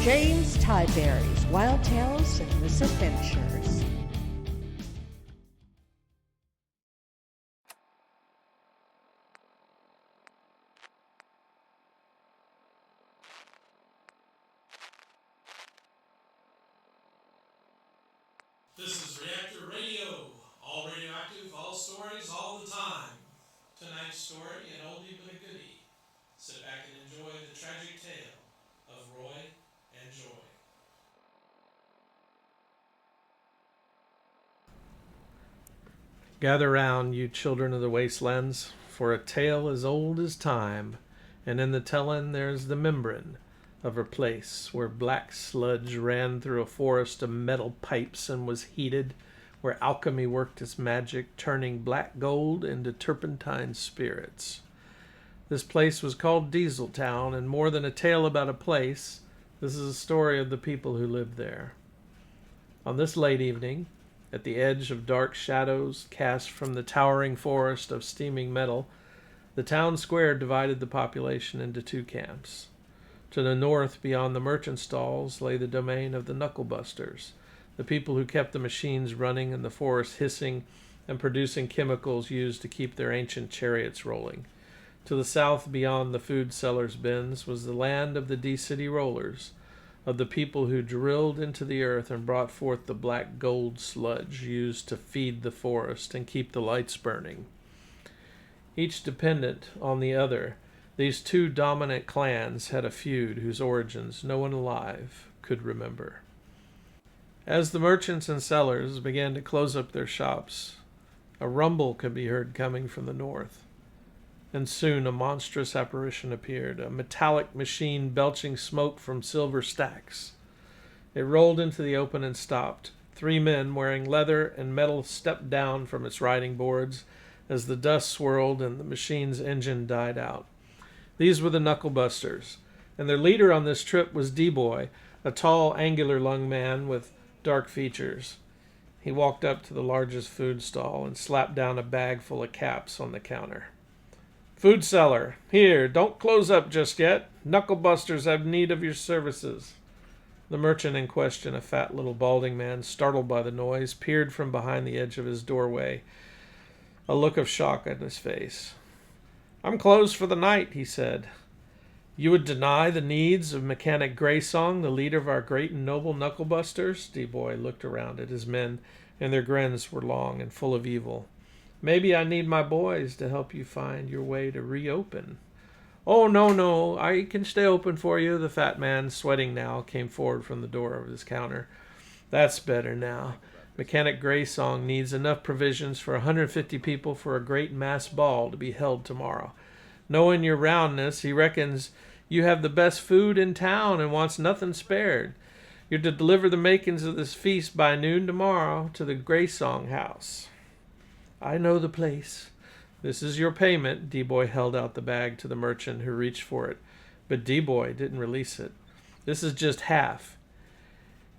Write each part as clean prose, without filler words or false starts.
James Tybury's Wild Tales and Misadventures. This is Reactor Radio, all radioactive, all stories, all the time. Tonight's story, an oldie but a goodie. Sit back and enjoy the tragic tale of Roy and Joy. Gather round, you children of the wastelands, for a tale as old as time, and in the telling there's the membrane of a place where black sludge ran through a forest of metal pipes and was heated, where alchemy worked its magic, turning black gold into turpentine spirits. This place was called Dieseltown, and more than a tale about a place, this is a story of the people who lived there. On this late evening, at the edge of dark shadows cast from the towering forest of steaming metal, the town square divided the population into two camps. To the north, beyond the merchant stalls, lay the domain of the knucklebusters, the people who kept the machines running and the forest hissing and producing chemicals used to keep their ancient chariots rolling. To the south, beyond the food sellers' bins, was the land of the D-City rollers, of the people who drilled into the earth and brought forth the black gold sludge used to feed the forest and keep the lights burning. Each dependent on the other, these two dominant clans had a feud whose origins no one alive could remember. As the merchants and sellers began to close up their shops, a rumble could be heard coming from the north. And soon a monstrous apparition appeared, a metallic machine belching smoke from silver stacks. It rolled into the open and stopped. 3 men wearing leather and metal stepped down from its riding boards as the dust swirled and the machine's engine died out. These were the knucklebusters, and their leader on this trip was D-Boy, a tall, angular-lunged man with dark features. He walked up to the largest food stall and slapped down a bag full of caps on the counter. "Food seller, here, don't close up just yet. Knucklebusters have need of your services." The merchant in question, a fat little balding man, startled by the noise, peered from behind the edge of his doorway, a look of shock on his face. "I'm closed for the night," he said. "You would deny the needs of Mechanic Greysong, the leader of our great and noble knucklebusters?" D-Boy looked around at his men, and their grins were long and full of evil. "Maybe I need my boys to help you find your way to reopen." "Oh, no, I can stay open for you." The fat man, sweating now, came forward from the door of his counter. "That's better now. Mechanic Greysong needs enough provisions for 150 people for a great mass ball to be held tomorrow. Knowing your roundness, he reckons you have the best food in town and wants nothing spared. You're to deliver the makings of this feast by noon tomorrow to the Greysong house." "I know the place. This is your payment." D-Boy held out the bag to the merchant, who reached for it, but D-Boy didn't release it. "This is just half.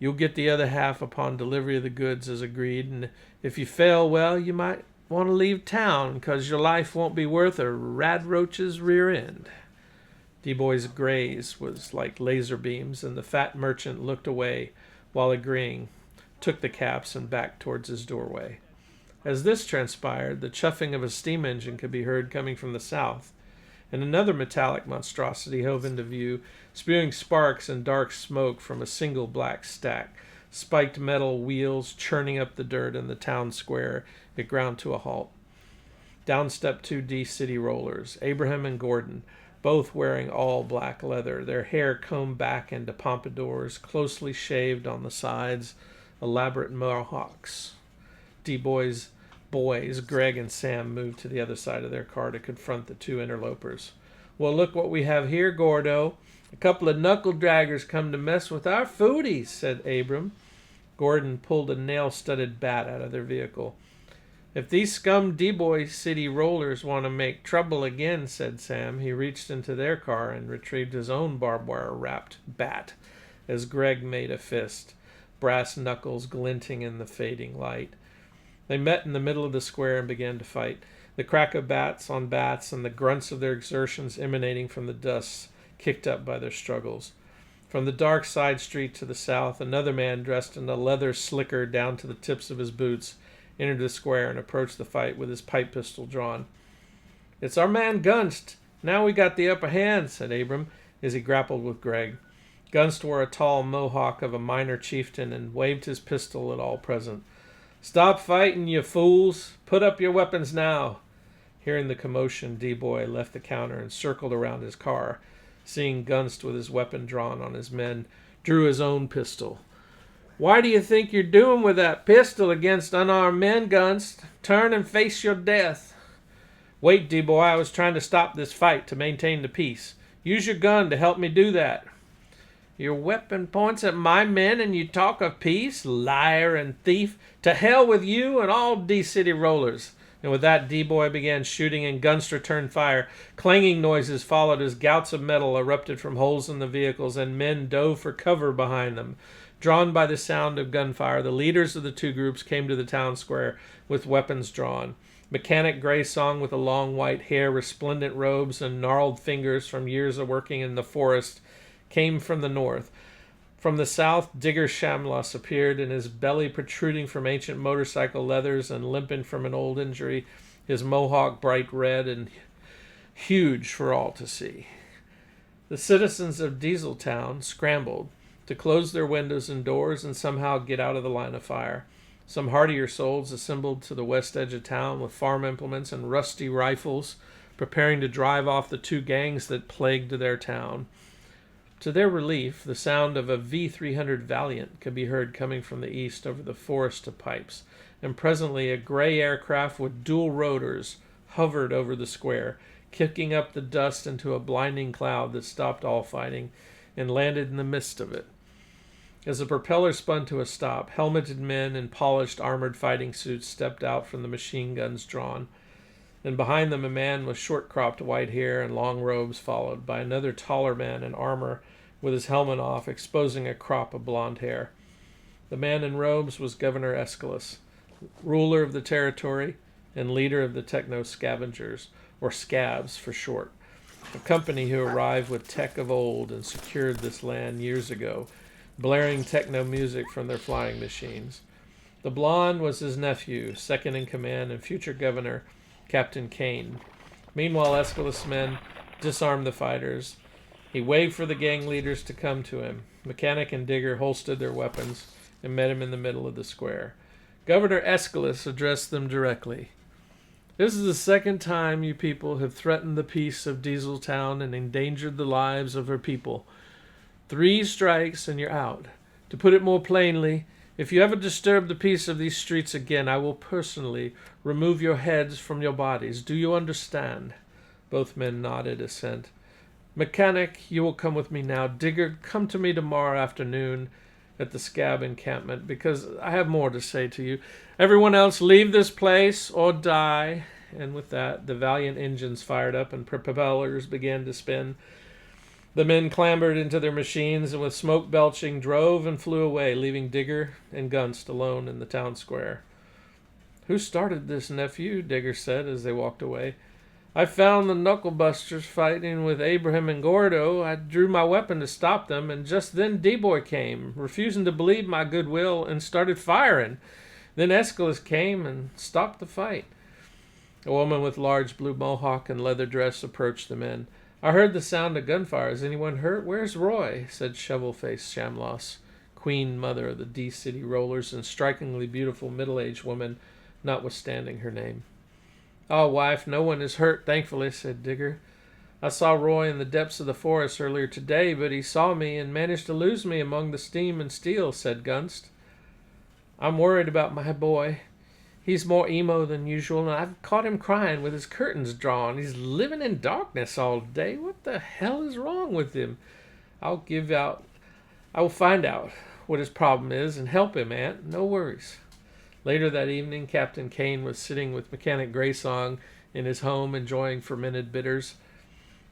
You'll get the other half upon delivery of the goods as agreed, and if you fail, well, you might want to leave town, 'cause your life won't be worth a radroach's rear end." D-Boy's gaze was like laser beams, and the fat merchant looked away while agreeing, took the caps, and backed towards his doorway. As this transpired, the chuffing of a steam engine could be heard coming from the south, and another metallic monstrosity hove into view, spewing sparks and dark smoke from a single black stack. Spiked metal wheels churning up the dirt in the town square, it ground to a halt. Down stepped 2 D-City rollers, Abraham and Gordon, both wearing all black leather, their hair combed back into pompadours, closely shaved on the sides, elaborate mohawks. D-Boy's boys, Greg and Sam, moved to the other side of their car to confront the 2 interlopers. "Well, look what we have here, Gordo. A couple of knuckle-draggers come to mess with our foodies," said Abram. Gordon pulled a nail-studded bat out of their vehicle. "If these scum D-Boy City rollers want to make trouble again," said Sam. He reached into their car and retrieved his own barbed-wire-wrapped bat as Greg made a fist, brass knuckles glinting in the fading light. They met in the middle of the square and began to fight, the crack of bats on bats and the grunts of their exertions emanating from the dust kicked up by their struggles. From the dark side street to the south, another man dressed in a leather slicker down to the tips of his boots entered the square and approached the fight with his pipe pistol drawn. "It's our man Gunst. Now we got the upper hand," said Abram as he grappled with Greg. Gunst wore a tall mohawk of a minor chieftain and waved his pistol at all present. "Stop fighting, you fools! Put up your weapons now!" Hearing the commotion, D-Boy left the counter and circled around his car. Seeing Gunst with his weapon drawn on his men, drew his own pistol. "Why do you think you're doing with that pistol against unarmed men, Gunst? Turn and face your death." "Wait, D-Boy, I was trying to stop this fight to maintain the peace. Use your gun to help me do that." "Your weapon points at my men and you talk of peace? Liar and thief! To hell with you and all D-City rollers." And with that, D-Boy began shooting and Gunst returned fire. Clanging noises followed as gouts of metal erupted from holes in the vehicles and men dove for cover behind them. Drawn by the sound of gunfire, the leaders of the two groups came to the town square with weapons drawn. Mechanic Greysong, with a long white hair, resplendent robes, and gnarled fingers from years of working in the forest, came from the north. From the south, Digger Shamlos appeared, and his belly protruding from ancient motorcycle leathers and limping from an old injury, his mohawk bright red and huge for all to see. The citizens of Dieseltown scrambled to close their windows and doors and somehow get out of the line of fire. Some hardier souls assembled to the west edge of town with farm implements and rusty rifles, preparing to drive off the two gangs that plagued their town. To their relief, the sound of a V-300 Valiant could be heard coming from the east over the forest of pipes, and presently a gray aircraft with dual rotors hovered over the square, kicking up the dust into a blinding cloud that stopped all fighting and landed in the midst of it. As the propeller spun to a stop, helmeted men in polished armored fighting suits stepped out from the machine guns drawn, and behind them a man with short-cropped white hair and long robes followed by another taller man in armor with his helmet off, exposing a crop of blonde hair. The man in robes was Governor Aeschylus, ruler of the territory and leader of the techno-scavengers, or scabs for short, a company who arrived with tech of old and secured this land years ago, blaring techno music from their flying machines. The blonde was his nephew, second in command and future governor, Captain Kane. Meanwhile, Aeschylus' men disarmed the fighters. He waved for the gang leaders to come to him. Mechanic and Digger holstered their weapons and met him in the middle of the square. Governor Aeschylus addressed them directly. "This is the second time you people have threatened the peace of Dieseltown and endangered the lives of her people. 3 strikes and you're out. To put it more plainly, if you ever disturb the peace of these streets again, I will personally remove your heads from your bodies. Do you understand?" Both men nodded assent. "Mechanic, you will come with me now. Digger, come to me tomorrow afternoon at the scab encampment, because I have more to say to you. Everyone else, leave this place or die." And with that, the valiant engines fired up and propellers began to spin. The men clambered into their machines and with smoke belching drove and flew away, leaving Digger and Gunst alone in the town square. "Who started this, nephew?" Digger said as they walked away. "I found the knucklebusters fighting with Abraham and Gordo. I drew my weapon to stop them, and just then D-Boy came, refusing to believe my goodwill, and started firing. Then Aeschylus came and stopped the fight." A woman with large blue mohawk and leather dress approached the men. "I heard the sound of gunfire. Is anyone hurt? Where's Roy?" said shovel-faced Shamlos, queen mother of the D-City rollers and strikingly beautiful middle-aged woman, notwithstanding her name. "Oh, wife, no one is hurt, thankfully," said Digger. "I saw Roy in the depths of the forest earlier today, but he saw me and managed to lose me among the steam and steel," said Gunst. "I'm worried about my boy. He's more emo than usual, and I've caught him crying with his curtains drawn. He's living in darkness all day. What the hell is wrong with him? I will find out what his problem is and help him, Aunt. No worries." Later that evening, Captain Kane was sitting with Mechanic Greysong in his home enjoying fermented bitters.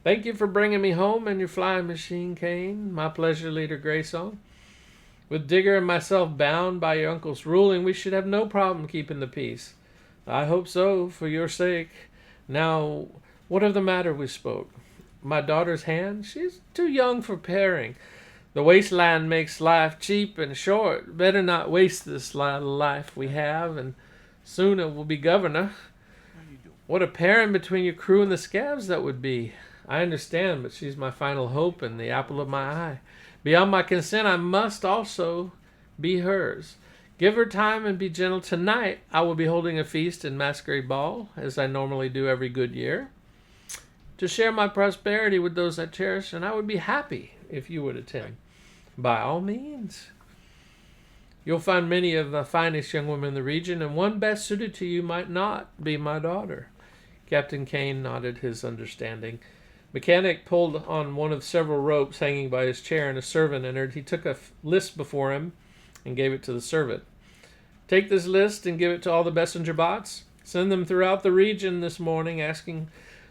"Thank you for bringing me home in your flying machine, Kane." "My pleasure, Leader Greysong. With Digger and myself bound by your uncle's ruling, we should have no problem keeping the peace." "I hope so, for your sake. Now, what of the matter we spoke?" "My daughter's hand? She's too young for pairing. The wasteland makes life cheap and short. Better not waste this little life we have, and soon it will be governor. What a pairing between your crew and the scabs that would be. I understand, but she's my final hope and the apple of my eye. Beyond my consent, I must also be hers. Give her time and be gentle. Tonight, I will be holding a feast and masquerade ball, as I normally do every good year, to share my prosperity with those I cherish, and I would be happy if you would attend. By all means. You'll find many of the finest young women in the region, and one best suited to you might not be my daughter. Captain Kane nodded his understanding. Mechanic pulled on one of several ropes hanging by his chair, and a servant entered. He took a list before him and gave it to the servant. Take this list and give it to all the messenger bots. Send them throughout the region this morning, asking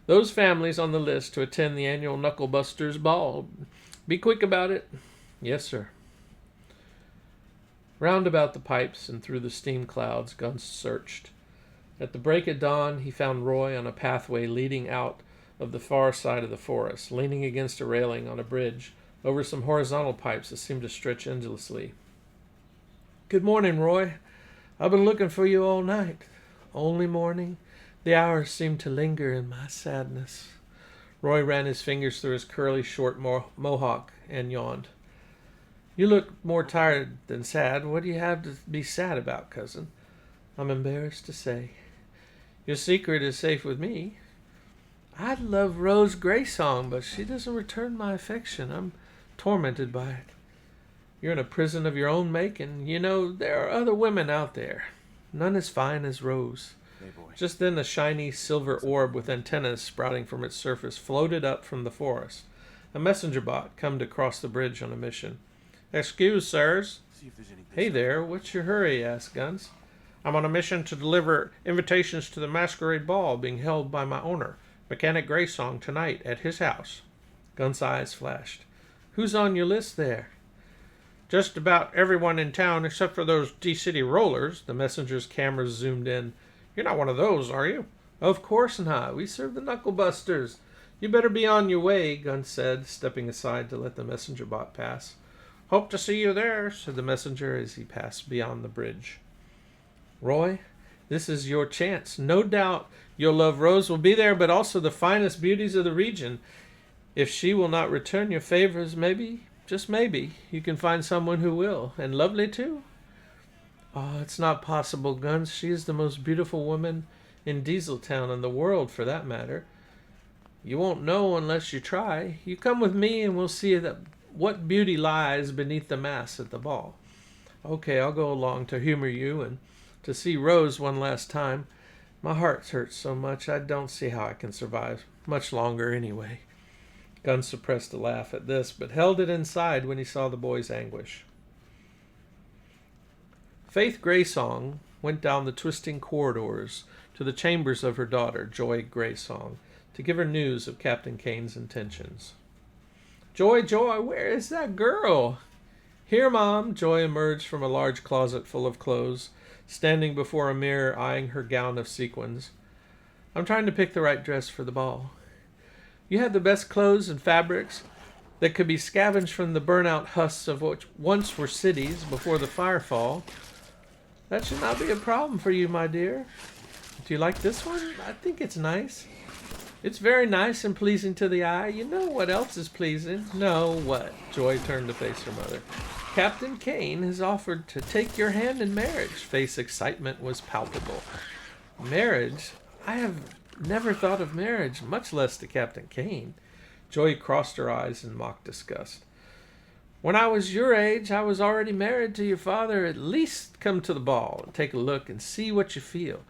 those families on the list to attend the annual Knucklebusters Ball. Be quick about it. Yes, sir. Round about the pipes and through the steam clouds, Gunn searched. At the break of dawn, he found Roy on a pathway leading out of the far side of the forest, leaning against a railing on a bridge over some horizontal pipes that seemed to stretch endlessly. Good morning, Roy. I've been looking for you all night. Only morning? The hours seem to linger in my sadness. Roy ran his fingers through his curly, short mohawk and yawned. You look more tired than sad. What do you have to be sad about, cousin? I'm embarrassed to say. Your secret is safe with me. I'd love Rose Greysong, but she doesn't return my affection. I'm tormented by it. You're in a prison of your own making. You know, there are other women out there. None as fine as Rose. Hey, boy. Just then a shiny silver orb with antennas sprouting from its surface floated up from the forest. A messenger bot come to cross the bridge on a mission. Excuse, sirs. See if there's any Hey there, what's your hurry? Asked Guns. I'm on a mission to deliver invitations to the masquerade ball being held by my owner, Mechanic Greysong, tonight at his house. Guns' eyes flashed. Who's on your list there? Just about everyone in town except for those D-City rollers. The messenger's cameras zoomed in. You're not one of those, are you? Of course not. We serve the Knucklebusters. You better be on your way, Gunn said, stepping aside to let the messenger bot pass. Hope to see you there, said the messenger as he passed beyond the bridge. Roy, this is your chance. No doubt your love Rose will be there, but also the finest beauties of the region. If she will not return your favors, maybe, just maybe, you can find someone who will. And lovely, too? Oh, it's not possible, Guns. She is the most beautiful woman in Dieseltown and the world, for that matter. You won't know unless you try. You come with me and we'll see that what beauty lies beneath the mask at the ball. Okay, I'll go along to humor you and to see Rose one last time. My heart hurts so much I don't see how I can survive much longer anyway. Gunn suppressed a laugh at this, but held it inside when he saw the boy's anguish. Faith Greysong went down the twisting corridors to the chambers of her daughter, Joy Greysong, to give her news of Captain Kane's intentions. Joy, Joy, where is that girl? Here, Mom. Joy emerged from a large closet full of clothes, standing before a mirror eyeing her gown of sequins. I'm trying to pick the right dress for the ball. You have the best clothes and fabrics that could be scavenged from the burnout husks of what once were cities before the firefall. That should not be a problem for you, my dear. Do you like this one? I think it's nice. It's very nice and pleasing to the eye. You know what else is pleasing? No, what? Joy turned to face her mother. Captain Kane has offered to take your hand in marriage. Faith's excitement was palpable. Marriage? I have never thought of marriage, much less to Captain Kane. Joy crossed her eyes in mock disgust. When I was your age, I was already married to your father. At least come to the ball and take a look and see what you feel.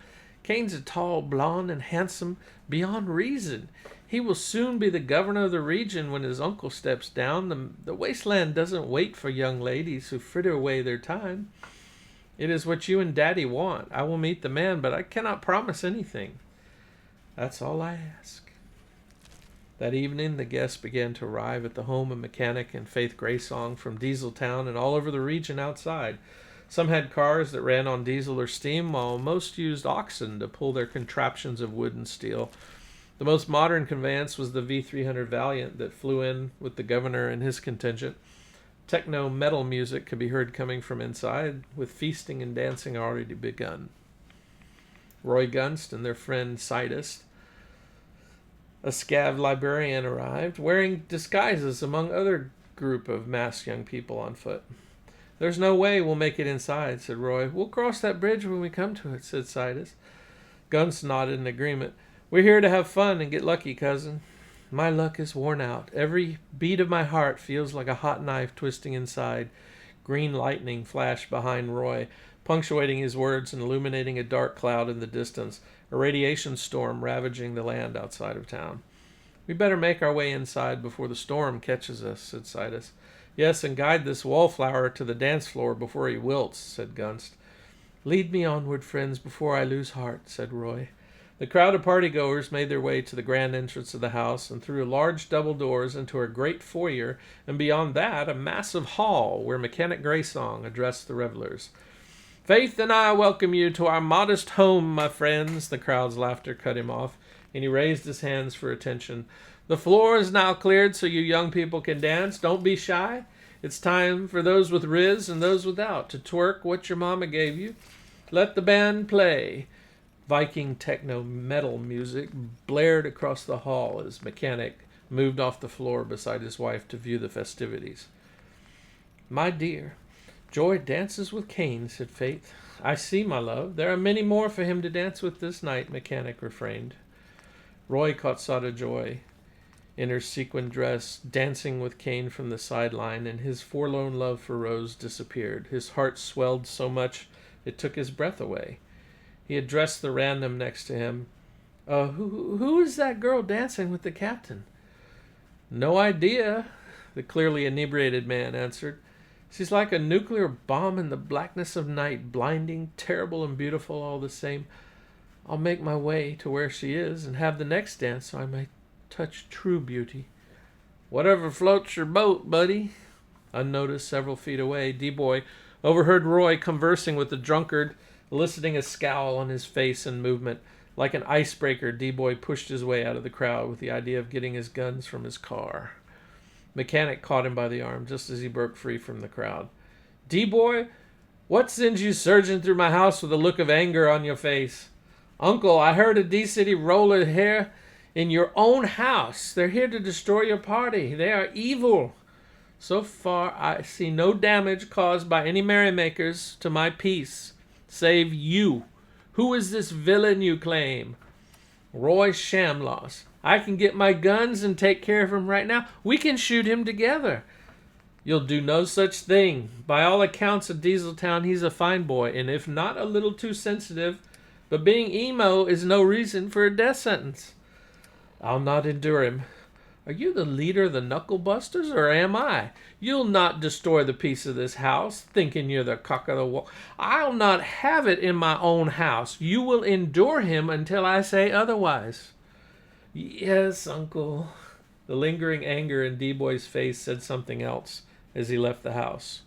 Kane's a tall, blond, and handsome beyond reason. He will soon be the governor of the region when his uncle steps down. The Wasteland doesn't wait for young ladies who fritter away their time. It is what you and Daddy want. I will meet the man, but I cannot promise anything. That's all I ask. That evening, the guests began to arrive at the home of Mechanic and Faith Greysong from Dieseltown and all over the region outside. Some had cars that ran on diesel or steam, while most used oxen to pull their contraptions of wood and steel. The most modern conveyance was the V-300 Valiant that flew in with the governor and his contingent. Techno-metal music could be heard coming from inside, with feasting and dancing already begun. Roy Gunst and their friend Sidus, a scav librarian, arrived, wearing disguises among other group of masked young people on foot. "There's no way we'll make it inside," said Roy. "We'll cross that bridge when we come to it," said Sidus. Gunst nodded in agreement. "We're here to have fun and get lucky, cousin." "My luck is worn out. Every beat of my heart feels like a hot knife twisting inside." Green lightning flashed behind Roy, punctuating his words and illuminating a dark cloud in the distance, a radiation storm ravaging the land outside of town. "We better make our way inside before the storm catches us," said Sidus. "Yes, and guide this wallflower to the dance floor before he wilts," said Gunst. "Lead me onward, friends, before I lose heart," said Roy. The crowd of partygoers made their way to the grand entrance of the house and through large double doors into a great foyer, and beyond that a massive hall where Mechanic Greysong addressed the revelers. "Faith and I welcome you to our modest home, my friends." The crowd's laughter cut him off, and he raised his hands for attention. "The floor is now cleared so you young people can dance. Don't be shy. It's time for those with riz and those without to twerk what your mama gave you. Let the band play." Viking techno-metal music blared across the hall as Mechanic moved off the floor beside his wife to view the festivities. "My dear, Joy dances with Cain," said Faith. "I see, my love. There are many more for him to dance with this night," Mechanic refrained. Roy caught sight of Joy in her sequin dress, dancing with Cain from the sideline, and his forlorn love for Rose disappeared. His heart swelled so much it took his breath away. He addressed the random next to him. Who is that girl dancing with the captain?" "No idea," the clearly inebriated man answered. "She's like a nuclear bomb in the blackness of night, blinding, terrible, and beautiful all the same. I'll make my way to where she is and have the next dance so I may touch true beauty." "Whatever floats your boat, buddy." Unnoticed several feet away, D-Boy overheard Roy conversing with the drunkard, eliciting a scowl on his face and movement. Like an icebreaker, D-Boy pushed his way out of the crowd with the idea of getting his guns from his car. Mechanic caught him by the arm just as he broke free from the crowd. "D-Boy, what sends you surging through my house with a look of anger on your face?" "Uncle, I heard a D-City roller here in your own house. They're here to destroy your party. They are evil." "So far, I see no damage caused by any merrymakers to my peace. Save you. Who is this villain you claim?" "Roy Shamloss. I can get my guns and take care of him right now. We can shoot him together." "You'll do no such thing. By all accounts of Dieseltown, he's a fine boy, and if not a little too sensitive, but being emo is no reason for a death sentence." "I'll not endure him." "Are you the leader of the Knucklebusters, or am I? You'll not destroy the peace of this house, thinking you're the cock of the walk." "I'll not have it in my own house. You will endure him until I say otherwise." "Yes, Uncle." The lingering anger in D-Boy's face said something else as he left the house.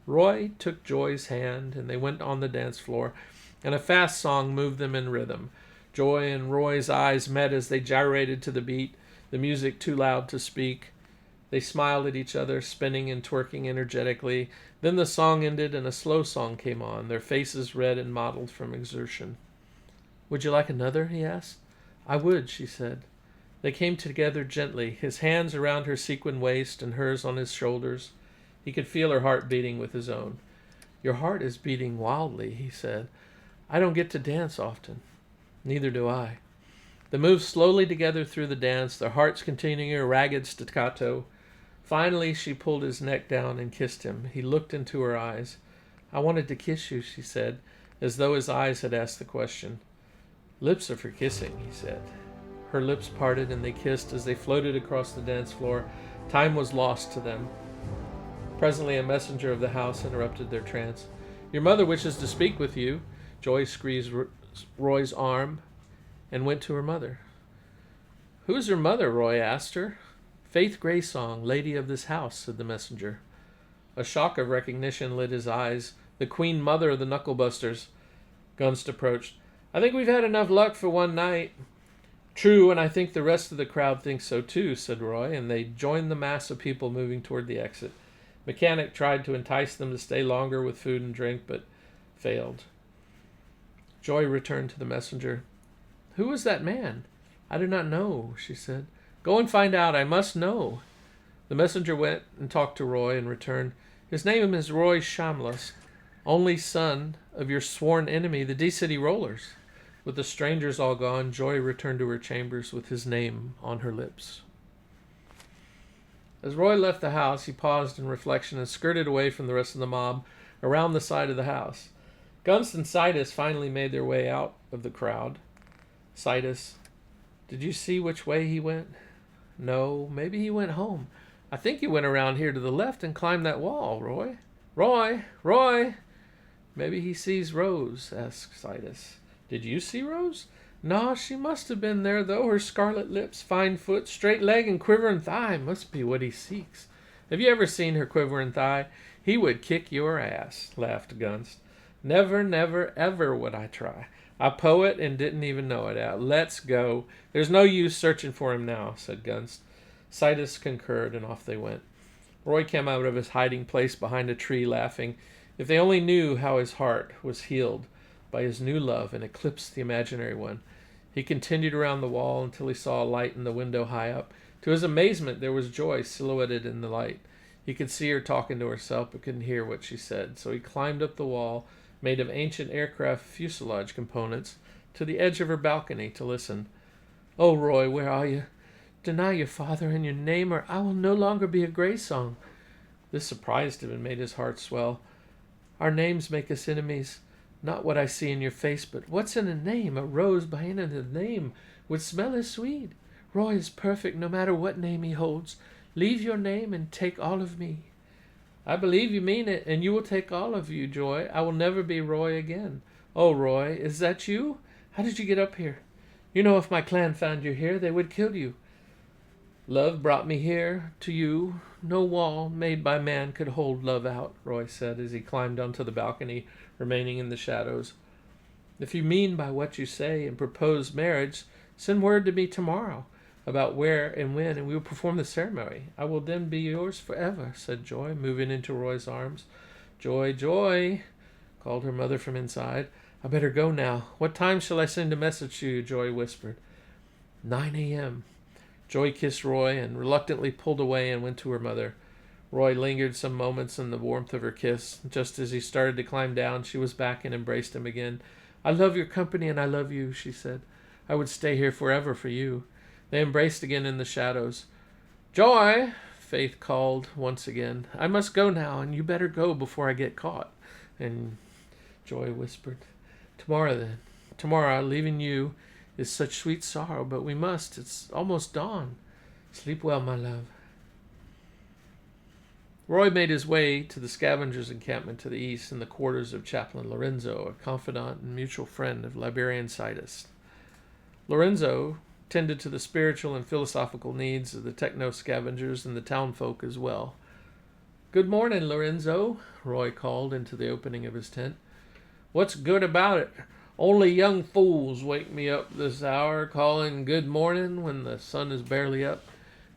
Roy took Joy's hand, and they went on the dance floor, and a fast song moved them in rhythm. Joy and Roy's eyes met as they gyrated to the beat, the music too loud to speak. They smiled at each other, spinning and twerking energetically. Then the song ended and a slow song came on, their faces red and mottled from exertion. "Would you like another?" he asked. "I would," she said. They came together gently, his hands around her sequin waist and hers on his shoulders. He could feel her heart beating with his own. "Your heart is beating wildly," he said. "I don't get to dance often." "Neither do I." They moved slowly together through the dance, their hearts continuing a ragged staccato. Finally, she pulled his neck down and kissed him. He looked into her eyes. "I wanted to kiss you," she said, as though his eyes had asked the question. "Lips are for kissing," he said. Her lips parted and they kissed as they floated across the dance floor. Time was lost to them. Presently, a messenger of the house interrupted their trance. "Your mother wishes to speak with you." Joy squeezed Roy's arm and went to her mother. "Who is her mother?" Roy asked her. "Faith Greysong, lady of this house," said the messenger. A shock of recognition lit his eyes. "The Queen Mother of the Knucklebusters." Gunst approached. "I think we've had enough luck for one night." "True, and I think the rest of the crowd thinks so too," said Roy, and they joined the mass of people moving toward the exit. Mechanic tried to entice them to stay longer with food and drink, but failed. Joy returned to the messenger. "Who was that man?" "I do not know," she said. "Go and find out. I must know." The messenger went and talked to Roy and returned. "His name is Roy Shamlas, only son of your sworn enemy, the D-City Rollers." With the strangers all gone, Joy returned to her chambers with his name on her lips. As Roy left the house, he paused in reflection and skirted away from the rest of the mob around the side of the house. Gunst and Sidus finally made their way out of the crowd. Sidus, "Did you see which way he went?" "No, maybe he went home. I think he went around here to the left and climbed that wall, Roy." Roy! "Maybe he sees Rose," asked Sidus. "Did you see Rose?" "No, she must have been there, though. Her scarlet lips, fine foot, straight leg, and quivering thigh must be what he seeks." "Have you ever seen her quivering thigh? He would kick your ass," laughed Gunst. "Never, never, ever would I try. I poet and didn't even know it. Let's go. There's no use searching for him now," said Gunst. Sidus concurred, and off they went. Roy came out of his hiding place behind a tree, laughing. If they only knew how his heart was healed by his new love and eclipsed the imaginary one. He continued around the wall until he saw a light in the window high up. To his amazement, there was Joy silhouetted in the light. He could see her talking to herself, but couldn't hear what she said. So he climbed up the wall, made of ancient aircraft fuselage components, to the edge of her balcony to listen. "Oh, Roy, where are you? Deny your father and your name, or I will no longer be a Grey Song." This surprised him and made his heart swell. "Our names make us enemies. Not what I see in your face, but what's in a name? A rose by any other name would smell as sweet. Roy is perfect no matter what name he holds. Leave your name and take all of me." "I believe you mean it, and you will take all of you, Joy. I will never be Roy again." "Oh, Roy, is that you? How did you get up here? You know if my clan found you here, they would kill you." "Love brought me here, to you. No wall made by man could hold love out," Roy said as he climbed onto the balcony, remaining in the shadows. "If you mean by what you say and propose marriage, send word to me tomorrow about where and when, and we will perform the ceremony. I will then be yours forever," said Joy, moving into Roy's arms. "Joy, Joy," called her mother from inside. "I better go now. What time shall I send a message to you?" Joy whispered. 9 a.m. Joy kissed Roy and reluctantly pulled away and went to her mother. Roy lingered some moments in the warmth of her kiss. Just as he started to climb down, she was back and embraced him again. "I love your company and I love you," she said. "I would stay here forever for you." They embraced again in the shadows. "Joy," Faith called once again. "I must go now, and you better go before I get caught." And Joy whispered, "Tomorrow then. Tomorrow, leaving you is such sweet sorrow, but we must. It's almost dawn. Sleep well, my love." Roy made his way to the scavengers' encampment to the east in the quarters of Chaplain Lorenzo, a confidant and mutual friend of Liberian Sidus. Lorenzo tended to the spiritual and philosophical needs of the techno-scavengers and the townfolk as well. "Good morning, Lorenzo," Roy called into the opening of his tent. "What's good about it? Only young fools wake me up this hour, calling good morning when the sun is barely up."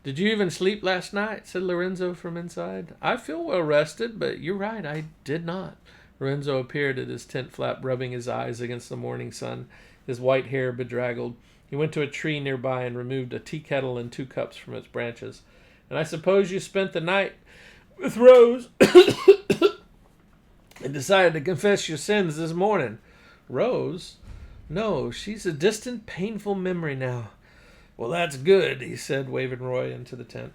"Did you even sleep last night?" said Lorenzo from inside. "I feel well rested, but you're right, I did not." Lorenzo appeared at his tent flap, rubbing his eyes against the morning sun, his white hair bedraggled. He went to a tree nearby and removed a tea kettle and 2 cups from its branches. "And I suppose you spent the night with Rose and decided to confess your sins this morning." "Rose? No, she's a distant, painful memory now." "Well, that's good," he said, waving Roy into the tent.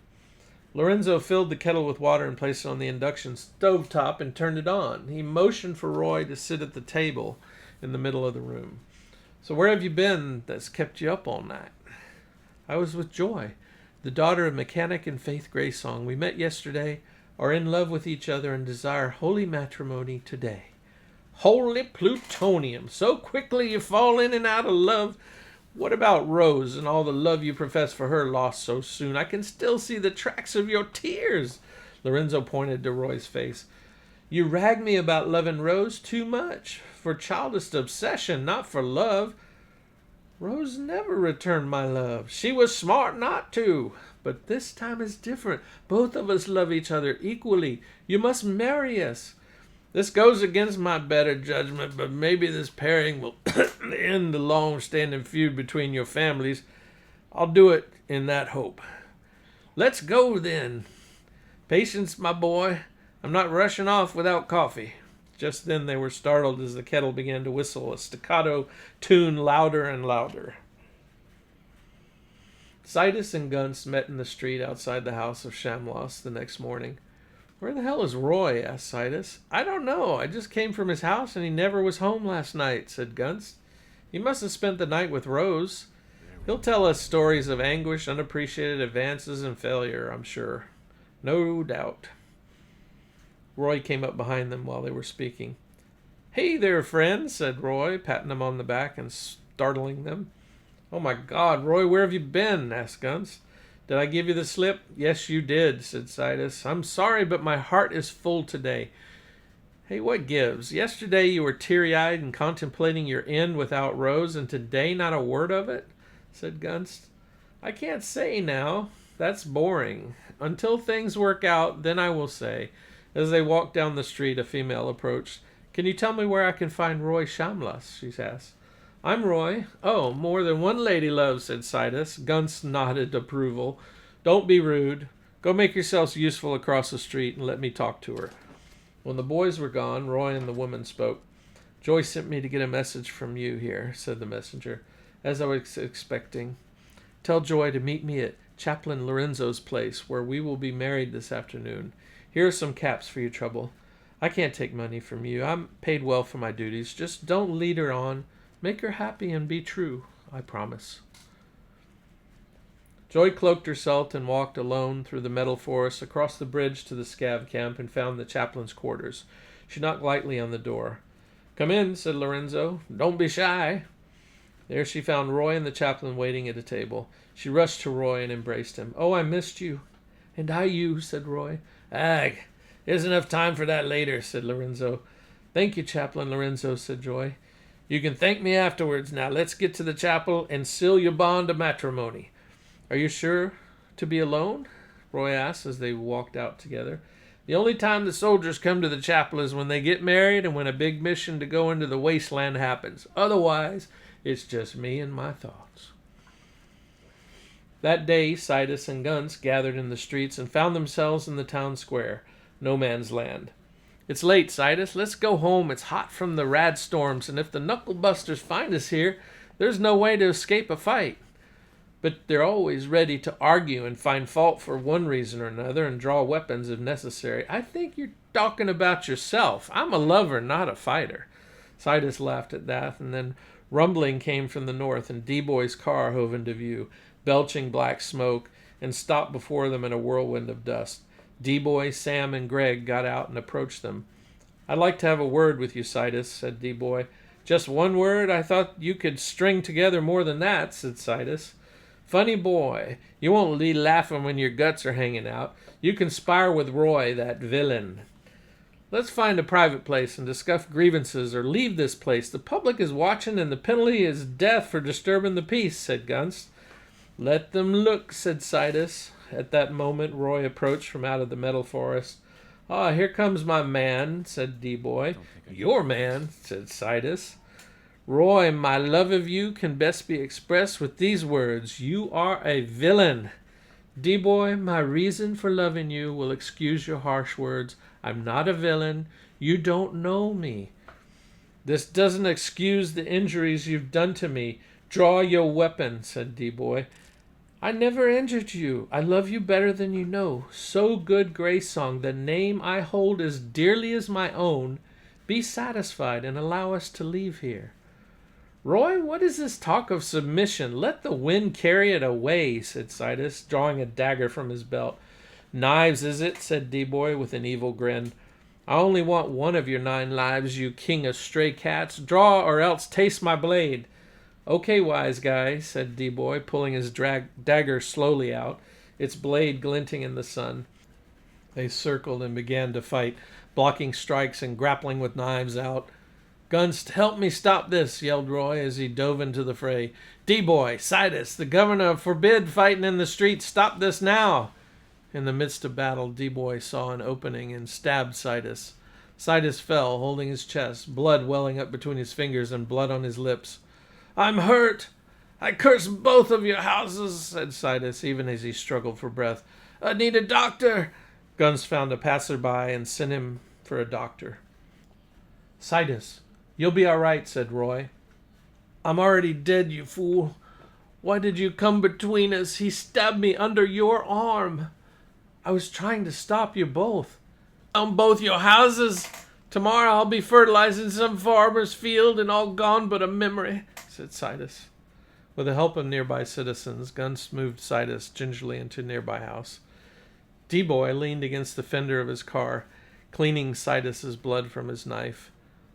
Lorenzo filled the kettle with water and placed it on the induction stovetop and turned it on. He motioned for Roy to sit at the table in the middle of the room. "So where have you been that's kept you up all night?" "I was with Joy, the daughter of Mechanic and Faith Greysong. We met yesterday, are in love with each other, and desire holy matrimony today." "Holy plutonium! So quickly you fall in and out of love. What about Rose and all the love you profess for her lost so soon? I can still see the tracks of your tears." Lorenzo pointed to Roy's face. "You rag me about loving Rose too much. For childish obsession, not for love." "Rose never returned my love. She was smart not to." but this time is different. Both of us love each other equally. You must marry us. This goes against my better judgment, but maybe this pairing will end the long-standing feud between your families. I'll do it in that hope. Let's go, then. Patience, my boy. I'm not rushing off without coffee. Just then they were startled as the kettle began to whistle, a staccato tune louder and louder. Sidus and Gunst met in the street outside the house of Shamlos the next morning. "Where the hell is Roy?" asked Sidus. "I don't know. I just came from his house and he never was home last night," said Gunst. "He must have spent the night with Rose. He'll tell us stories of anguish, unappreciated advances, and failure, I'm sure. No doubt." Roy came up behind them while they were speaking. "Hey there, friends," said Roy, patting them on the back and startling them. "Oh my God, Roy, where have you been?" asked Gunst. "Did I give you the slip?" "Yes, you did," said Sidus. "I'm sorry, but my heart is full today." "Hey, what gives? Yesterday you were teary-eyed and contemplating your end without Rose, and today not a word of it?" said Gunst. "I can't say now. That's boring. Until things work out, then I will say." As they walked down the street, a female approached. "Can you tell me where I can find Roy Shamlas?" she asked. "I'm Roy." "Oh, more than one lady love," said Sidus. Gunst nodded approval. "Don't be rude. Go make yourselves useful across the street and let me talk to her." When the boys were gone, Roy and the woman spoke. "Joy sent me to get a message from you here," said the messenger, "as I was expecting. Tell Joy to meet me at Chaplain Lorenzo's place, where we will be married this afternoon. Here are some caps for your trouble. I can't take money from you. I'm paid well for my duties. Just don't lead her on. Make her happy and be true. I promise." Joy cloaked herself and walked alone through the metal forest, across the bridge to the scav camp, and found the chaplain's quarters. She knocked lightly on the door. "Come in," said Lorenzo. "Don't be shy." There she found Roy and the chaplain waiting at a table. She rushed to Roy and embraced him. "Oh, I missed you." "And I you," said Roy. "Ag, there's enough time for that later," said Lorenzo. "Thank you, Chaplain Lorenzo," said Joy. "You can thank me afterwards. Now let's get to the chapel and seal your bond of matrimony." "Are you sure to be alone?" Roy asked as they walked out together. "The only time the soldiers come to the chapel is when they get married and when a big mission to go into the Wasteland happens. Otherwise, it's just me and my thoughts." That day, Sidus and Gunst gathered in the streets and found themselves in the town square, no man's land. "It's late, Sidus. Let's go home. It's hot from the rad storms, and if the knuckle-busters find us here, there's no way to escape a fight. But they're always ready to argue and find fault for one reason or another and draw weapons if necessary. I think you're talking about yourself. I'm a lover, not a fighter." Sidus laughed at that, and then rumbling came from the north, and D-Boy's car hove into view, belching black smoke, and stopped before them in a whirlwind of dust. D-Boy, Sam, and Greg got out and approached them. "I'd like to have a word with you, Sidus," said D-Boy. "Just one word? I thought you could string together more than that," said Sidus. "Funny boy. You won't be laughing when your guts are hanging out. You conspire with Roy, that villain. Let's find a private place and discuss grievances, or leave this place. The public is watching, and the penalty is death for disturbing the peace," said Gunst. "Let them look," said Sidus. At that moment, Roy approached from out of the metal forest. "Ah, here comes my man," said D-Boy. "Your man," said Sidus. "Roy, my love of you can best be expressed with these words. You are a villain." "D-Boy, my reason for loving you will excuse your harsh words. I'm not a villain. You don't know me." "This doesn't excuse the injuries you've done to me. Draw your weapon," said D-Boy. "I never injured you. I love you better than you know. So good, Greysong, the name I hold as dearly as my own. Be satisfied and allow us to leave here." "Roy, what is this talk of submission? Let the wind carry it away," said Sidus, drawing a dagger from his belt. "Knives, is it?" said D-Boy with an evil grin. "I only want one of your 9 lives, you king of stray cats. Draw or else taste my blade." "Okay, wise guy," said D-Boy, pulling his dagger slowly out, its blade glinting in the sun. They circled and began to fight, blocking strikes and grappling with knives out. Gunst, help me stop this, yelled Roy as he dove into the fray. D-Boy, Sidus, the governor forbid fighting in the streets. Stop this now. In the midst of battle, D-Boy saw an opening and stabbed Sidus. Sidus fell, holding his chest, blood welling up between his fingers and blood on his lips. I'm hurt. I curse both of your houses, said Sidus, even as he struggled for breath. I need a doctor. Gunst found a passerby and sent him for a doctor. Sidus, you'll be all right, said Roy. I'm already dead, you fool. Why did you come between us? He stabbed me under your arm. I was trying to stop you both. On both your houses. Tomorrow I'll be fertilizing some farmer's field and all gone but a memory, said Sidus. With the help of nearby citizens, Gunst moved Sidus gingerly into a nearby house. D-Boy leaned against the fender of his car, cleaning Sidus's blood from his knife.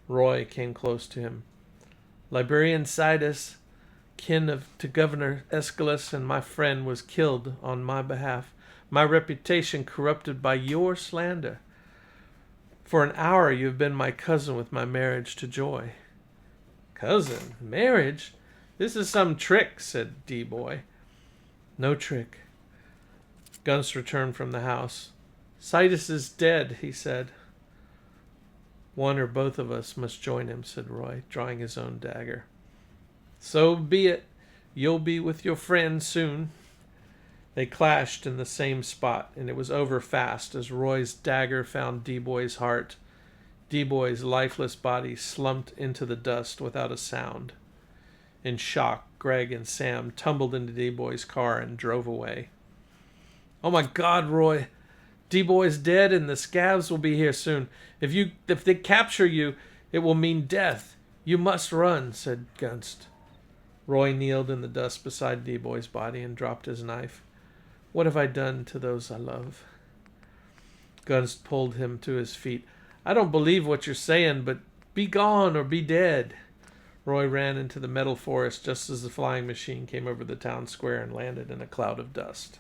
Roy came close to him. Librarian Sidus, kin to Governor Aeschylus and my friend, was killed on my behalf, my reputation corrupted by your slander. For an hour you have been my cousin with my marriage to Joy. Cousin? Marriage? This is some trick, said D-Boy. No trick. Gunst returned from the house. Sidus is dead, he said. One or both of us must join him, said Roy, drawing his own dagger. So be it. You'll be with your friend soon. They clashed in the same spot, and it was over fast as Roy's dagger found D-Boy's heart. D-Boy's lifeless body slumped into the dust without a sound. In shock, Greg and Sam tumbled into D-Boy's car and drove away. Oh my God, Roy! D-Boy's dead and the scavs will be here soon. If they capture you, it will mean death. You must run, said Gunst. Roy kneeled in the dust beside D-Boy's body and dropped his knife. What have I done to those I love? Gunst pulled him to his feet. I don't believe what you're saying, but be gone or be dead. Roy ran into the metal forest just as the flying machine came over the town square and landed in a cloud of dust.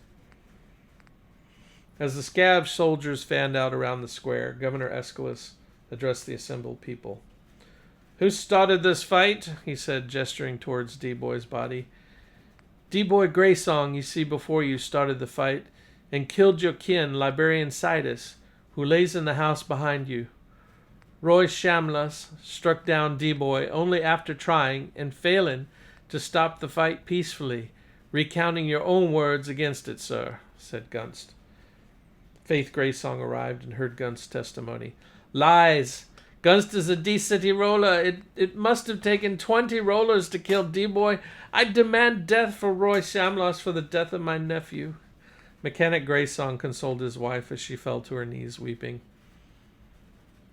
As the scav soldiers fanned out around the square, Governor Aeschylus addressed the assembled people. Who started this fight? He said, gesturing towards D-Boy's body. D-Boy Greysong, you see before you, started the fight and killed your kin, Librarian Sidus, who lays in the house behind you. Roy Shamlas struck down D-Boy only after trying and failing to stop the fight peacefully, recounting your own words against it, sir, said Gunst. Faith Greysong arrived and heard Gunst's testimony. Lies! Gunst is a D-City roller. It must have taken 20 rollers to kill D-Boy. I demand death for Roy Shamlas for the death of my nephew. Mechanic Greysong consoled his wife as she fell to her knees weeping.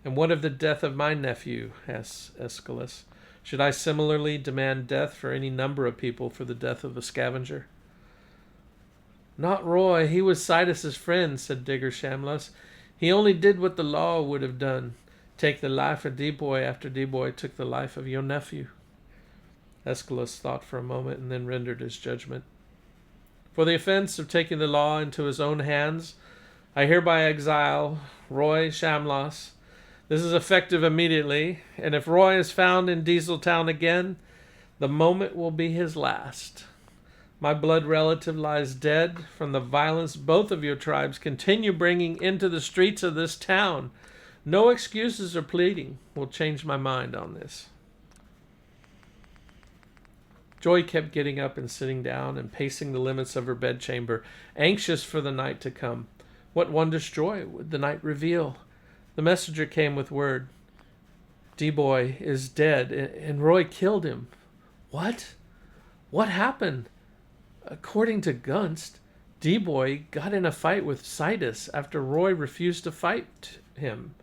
And what of the death of my nephew? Asked Aeschylus. Should I similarly demand death for any number of people for the death of a scavenger? Not Roy. He was Sidus's friend, said Digger Shamlas. He only did what the law would have done. Take the life of D-Boy after D-Boy took the life of your nephew. Aeschylus thought for a moment and then rendered his judgment. For the offense of taking the law into his own hands, I hereby exile Roy Shamlas. This is effective immediately, and if Roy is found in Dieseltown again, the moment will be his last. My blood relative lies dead from the violence both of your tribes continue bringing into the streets of this town. No excuses or pleading will change my mind on this. Joy kept getting up and sitting down and pacing the limits of her bedchamber, anxious for the night to come. What wondrous joy would the night reveal? The messenger came with word. D-Boy is dead, and Roy killed him. What? What happened? According to Gunst, D-Boy got in a fight with Sidus after Roy refused to fight him.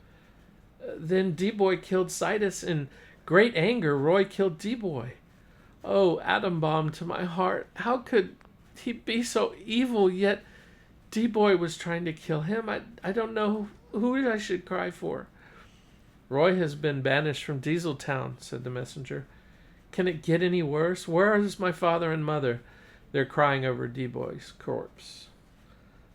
Then D-Boy killed Sidus. In great anger, Roy killed D-Boy. Oh, atom bomb to my heart. How could he be so evil, yet D-Boy was trying to kill him? I don't know who I should cry for. Roy has been banished from Dieseltown, said the messenger. Can it get any worse? Where is my father and mother? They're crying over D-Boy's corpse.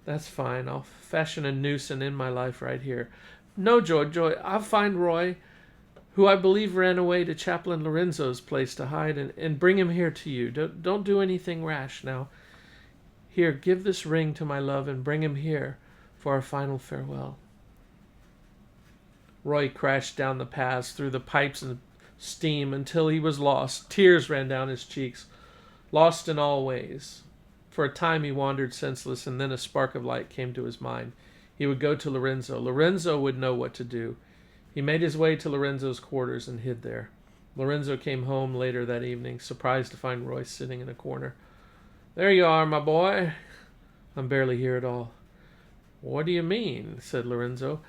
That's fine. I'll fashion a noose and end my life right here. No, Joy, I'll find Roy. who I believe ran away to Chaplain Lorenzo's place to hide, and bring him here to you. Don't do anything rash now. Here, give this ring to my love and bring him here for our final farewell. Roy crashed down the paths through the pipes and steam until he was lost. Tears ran down his cheeks, lost in all ways. For a time he wandered senseless, and then a spark of light came to his mind. He would go to Lorenzo. Lorenzo would know what to do. He made his way to Lorenzo's quarters and hid there. Lorenzo came home later that evening, surprised to find Roy sitting in a corner. "There you are, my boy." "I'm barely here at all." "What do you mean?" said Lorenzo.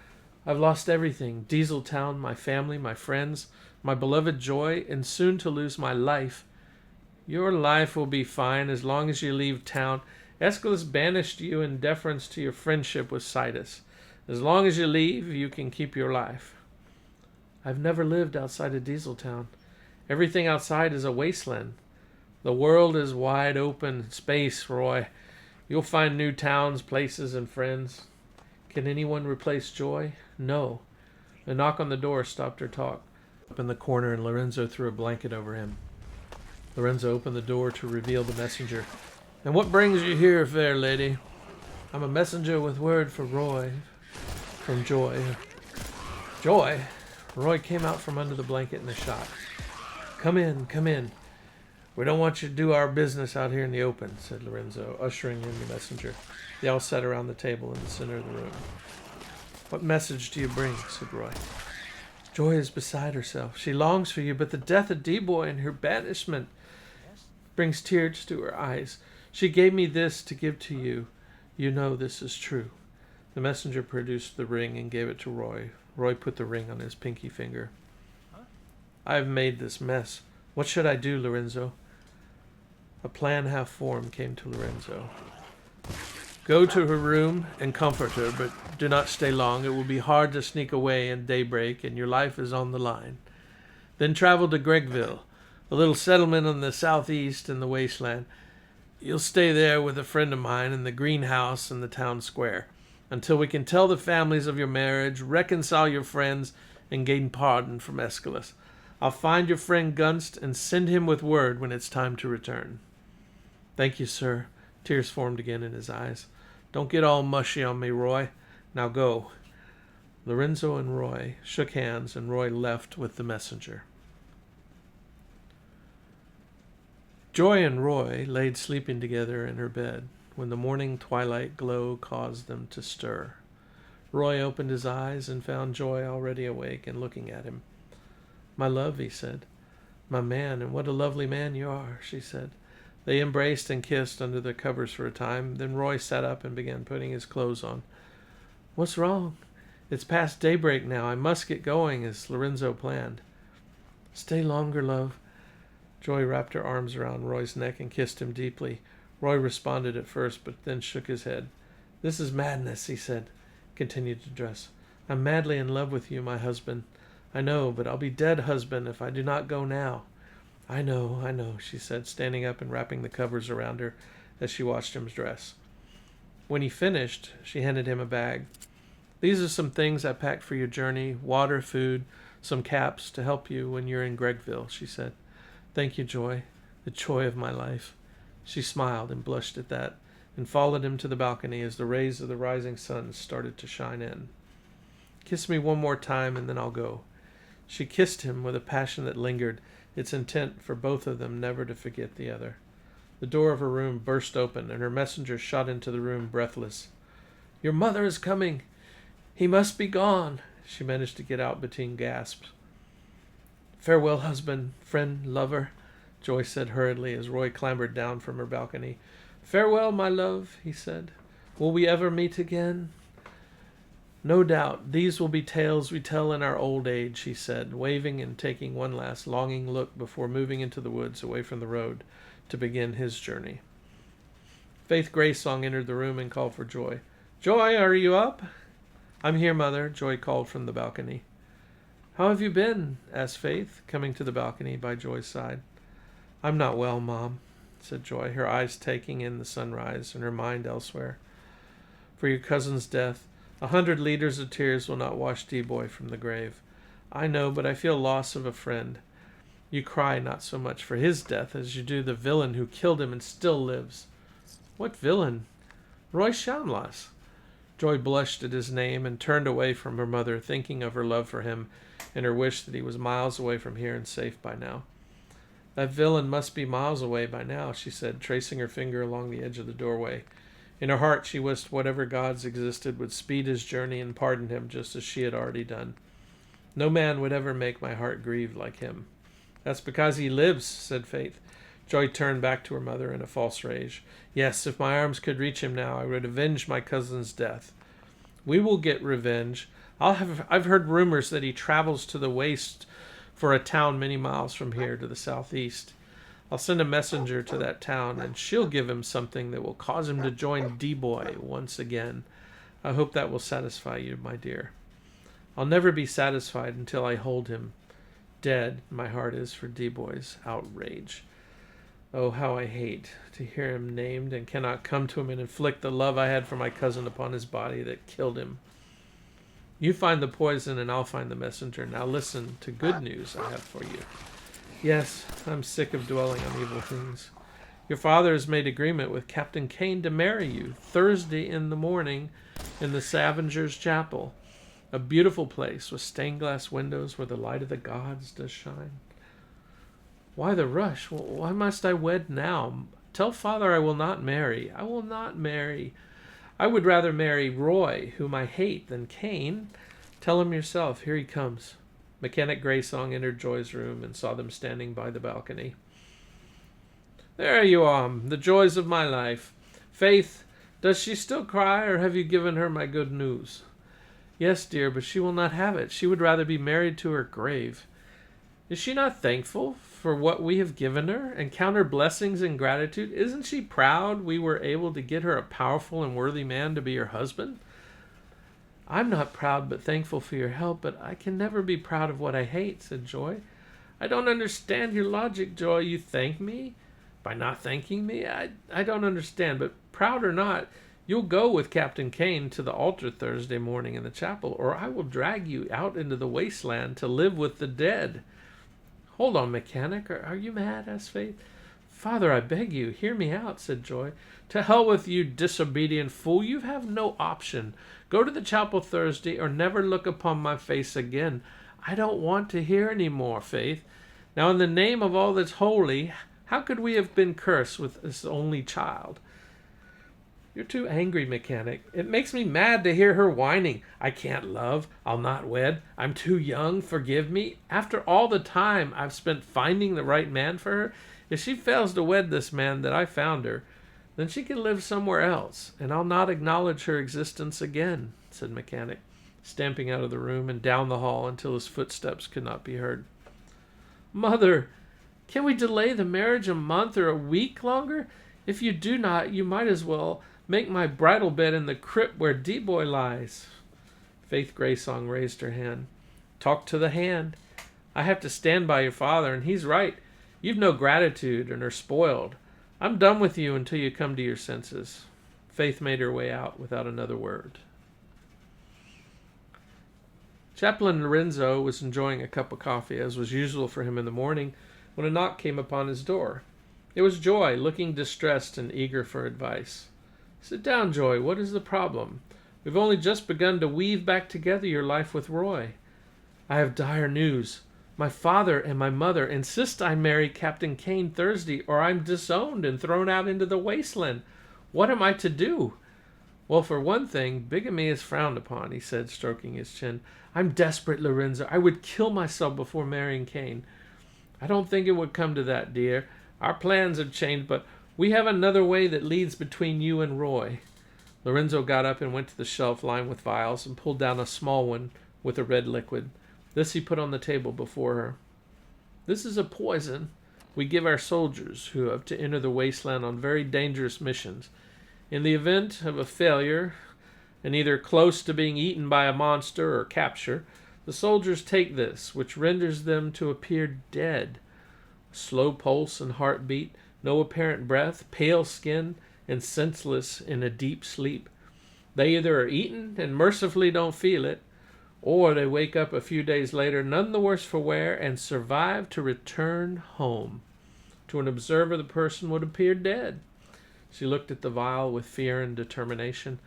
"I've lost everything. Dieseltown, my family, my friends, my beloved Joy, and soon to lose my life." "Your life will be fine as long as you leave town. Aeschylus banished you in deference to your friendship with Sidus. As long as you leave, you can keep your life." "I've never lived outside of Dieseltown. Everything outside is a wasteland." "The world is wide open space, Roy. You'll find new towns, places, and friends." "Can anyone replace Joy?" "No." A knock on the door stopped her talk. Up in the corner, and Lorenzo threw a blanket over him. Lorenzo opened the door to reveal the messenger. "And what brings you here, fair lady?" "I'm a messenger with word for Roy, from Joy." "Joy?" Roy came out from under the blanket in a shock. Come in. "We don't want you to do our business out here in the open," said Lorenzo, ushering in the messenger. They all sat around the table in the center of the room. "What message do you bring?" said Roy. "Joy is beside herself. She longs for you, but the death of D-Boy and her banishment brings tears to her eyes. She gave me this to give to you. You know this is true." The messenger produced the ring and gave it to Roy. Roy put the ring on his pinky finger. "I have made this mess. What should I do, Lorenzo?" A plan half formed came to Lorenzo. "Go to her room and comfort her, but do not stay long. It will be hard to sneak away at daybreak, and your life is on the line. Then travel to Gregville, a little settlement on the southeast in the Wasteland. You'll stay there with a friend of mine in the greenhouse in the town square, until we can tell the families of your marriage, reconcile your friends, and gain pardon from Aeschylus. I'll find your friend Gunst and send him with word when it's time to return." "Thank you, sir." Tears formed again in his eyes. "Don't get all mushy on me, Roy. Now go." Lorenzo and Roy shook hands, and Roy left with the messenger. Joy and Roy laid sleeping together in her bed when the morning twilight glow caused them to stir. Roy opened his eyes and found Joy already awake and looking at him. "My love," he said. "My man, and what a lovely man you are," she said. They embraced and kissed under the covers for a time. Then Roy sat up and began putting his clothes on. "What's wrong?" "It's past daybreak now. I must get going, as Lorenzo planned." "Stay longer, love." Joy wrapped her arms around Roy's neck and kissed him deeply. Roy responded at first, but then shook his head. "This is madness," he said, continued to dress. "I'm madly in love with you, my husband. I know, but I'll be dead husband if I do not go now." I know, she said, standing up and wrapping the covers around her as she watched him dress. When he finished, she handed him a bag. "These are some things I packed for your journey: water, food, some caps to help you when you're in Gregville," she said. "Thank you, Joy, the joy of my life." She smiled and blushed at that, and followed him to the balcony as the rays of the rising sun started to shine in. "Kiss me one more time, and then I'll go." She kissed him with a passion that lingered, its intent for both of them never to forget the other. The door of her room burst open, and her messenger shot into the room breathless. "Your mother is coming. He must be gone," she managed to get out between gasps. "Farewell, husband, friend, lover," Joy said hurriedly as Roy clambered down from her balcony. "Farewell, my love," he said. "Will we ever meet again?" "No doubt. These will be tales we tell in our old age," he said, waving and taking one last longing look before moving into the woods away from the road to begin his journey. Faith Greysong entered the room and called for Joy. "Joy, are you up?" "I'm here, Mother," Joy called from the balcony. "How have you been?" asked Faith, coming to the balcony by Joy's side. "I'm not well, Mom," said Joy, her eyes taking in the sunrise and her mind elsewhere. "For your cousin's death, 100 liters of tears will not wash D-Boy from the grave. I know, but I feel loss of a friend. You cry not so much for his death as you do the villain who killed him and still lives. What villain? Roy Shamlas. Joy blushed at his name and turned away from her mother, thinking of her love for him and her wish that he was miles away from here and safe by now. That villain must be miles away by now, she said, tracing her finger along the edge of the doorway. In her heart she wished whatever gods existed would speed his journey and pardon him just as she had already done. No man would ever make my heart grieve like him. That's because he lives, said Faith. Joy turned back to her mother in a false rage. Yes, if my arms could reach him now, I would avenge my cousin's death. We will get revenge. I've heard rumors that he travels to the waste for a town many miles from here to the southeast. I'll send a messenger to that town, and she'll give him something that will cause him to join D-Boy once again. I hope that will satisfy you, my dear. I'll never be satisfied until I hold him. Dead, my heart is for D-Boy's outrage. Oh, how I hate to hear him named and cannot come to him and inflict the love I had for my cousin upon his body that killed him. You find the poison and I'll find the messenger. Now listen to good news I have for you. Yes, I'm sick of dwelling on evil things. Your father has made agreement with Captain Kane to marry you Thursday in the morning in the Scavengers' Chapel. A beautiful place with stained glass windows where the light of the gods does shine. Why the rush? Why must I wed now? Tell father I will not marry. I will not marry. I would rather marry Roy, whom I hate, than Kane. Tell him yourself. Here he comes. Mechanic Greysong entered Joy's room and saw them standing by the balcony. There you are, the joys of my life. Faith, does she still cry, or have you given her my good news? Yes, dear, but she will not have it. She would rather be married to her grave. Is she not thankful for what we have given her and count her blessings in gratitude? Isn't she proud we were able to get her a powerful and worthy man to be her husband? I'm not proud but thankful for your help, but I can never be proud of what I hate, said Joy. I don't understand your logic, Joy. You thank me by not thanking me? I don't understand, but proud or not, you'll go with Captain Kane to the altar Thursday morning in the chapel, or I will drag you out into the wasteland to live with the dead. Hold on, mechanic. Are you mad? Asked Faith. Father, I beg you, hear me out, said Joy. To hell with you, disobedient fool. You have no option. Go to the chapel Thursday or never look upon my face again. I don't want to hear any more, Faith. Now, in the name of all that's holy, how could we have been cursed with this only child? You're too angry, mechanic. It makes me mad to hear her whining. I can't love. I'll not wed. I'm too young. Forgive me. After all the time I've spent finding the right man for her, if she fails to wed this man that I found her, then she can live somewhere else, and I'll not acknowledge her existence again, said Mechanic, stamping out of the room and down the hall until his footsteps could not be heard. Mother, can we delay the marriage a month or a week longer? If you do not, you might as well make my bridal bed in the crypt where D-Boy lies. Faith Greysong raised her hand. Talk to the hand. I have to stand by your father, and he's right. You've no gratitude and are spoiled. I'm done with you until you come to your senses. Faith made her way out without another word. Chaplain Lorenzo was enjoying a cup of coffee, as was usual for him in the morning, when a knock came upon his door. It was Joy, looking distressed and eager for advice. Sit down, Joy. What is the problem? We've only just begun to weave back together your life with Roy. I have dire news. My father and my mother insist I marry Captain Kane Thursday, or I'm disowned and thrown out into the wasteland. What am I to do? Well, for one thing, bigamy is frowned upon, he said, stroking his chin. I'm desperate, Lorenzo. I would kill myself before marrying Kane. I don't think it would come to that, dear. Our plans have changed, but we have another way that leads between you and Roy. Lorenzo got up and went to the shelf lined with vials and pulled down a small one with a red liquid. This he put on the table before her. This is a poison we give our soldiers who have to enter the wasteland on very dangerous missions. In the event of a failure, and either close to being eaten by a monster or capture, the soldiers take this, which renders them to appear dead. Slow pulse and heartbeat, no apparent breath, pale skin, and senseless in a deep sleep. They either are eaten and mercifully don't feel it, Or they wake up a few days later, none the worse for wear, and survive to return home. To an observer, the person would appear dead. She looked at the vial with fear and determination.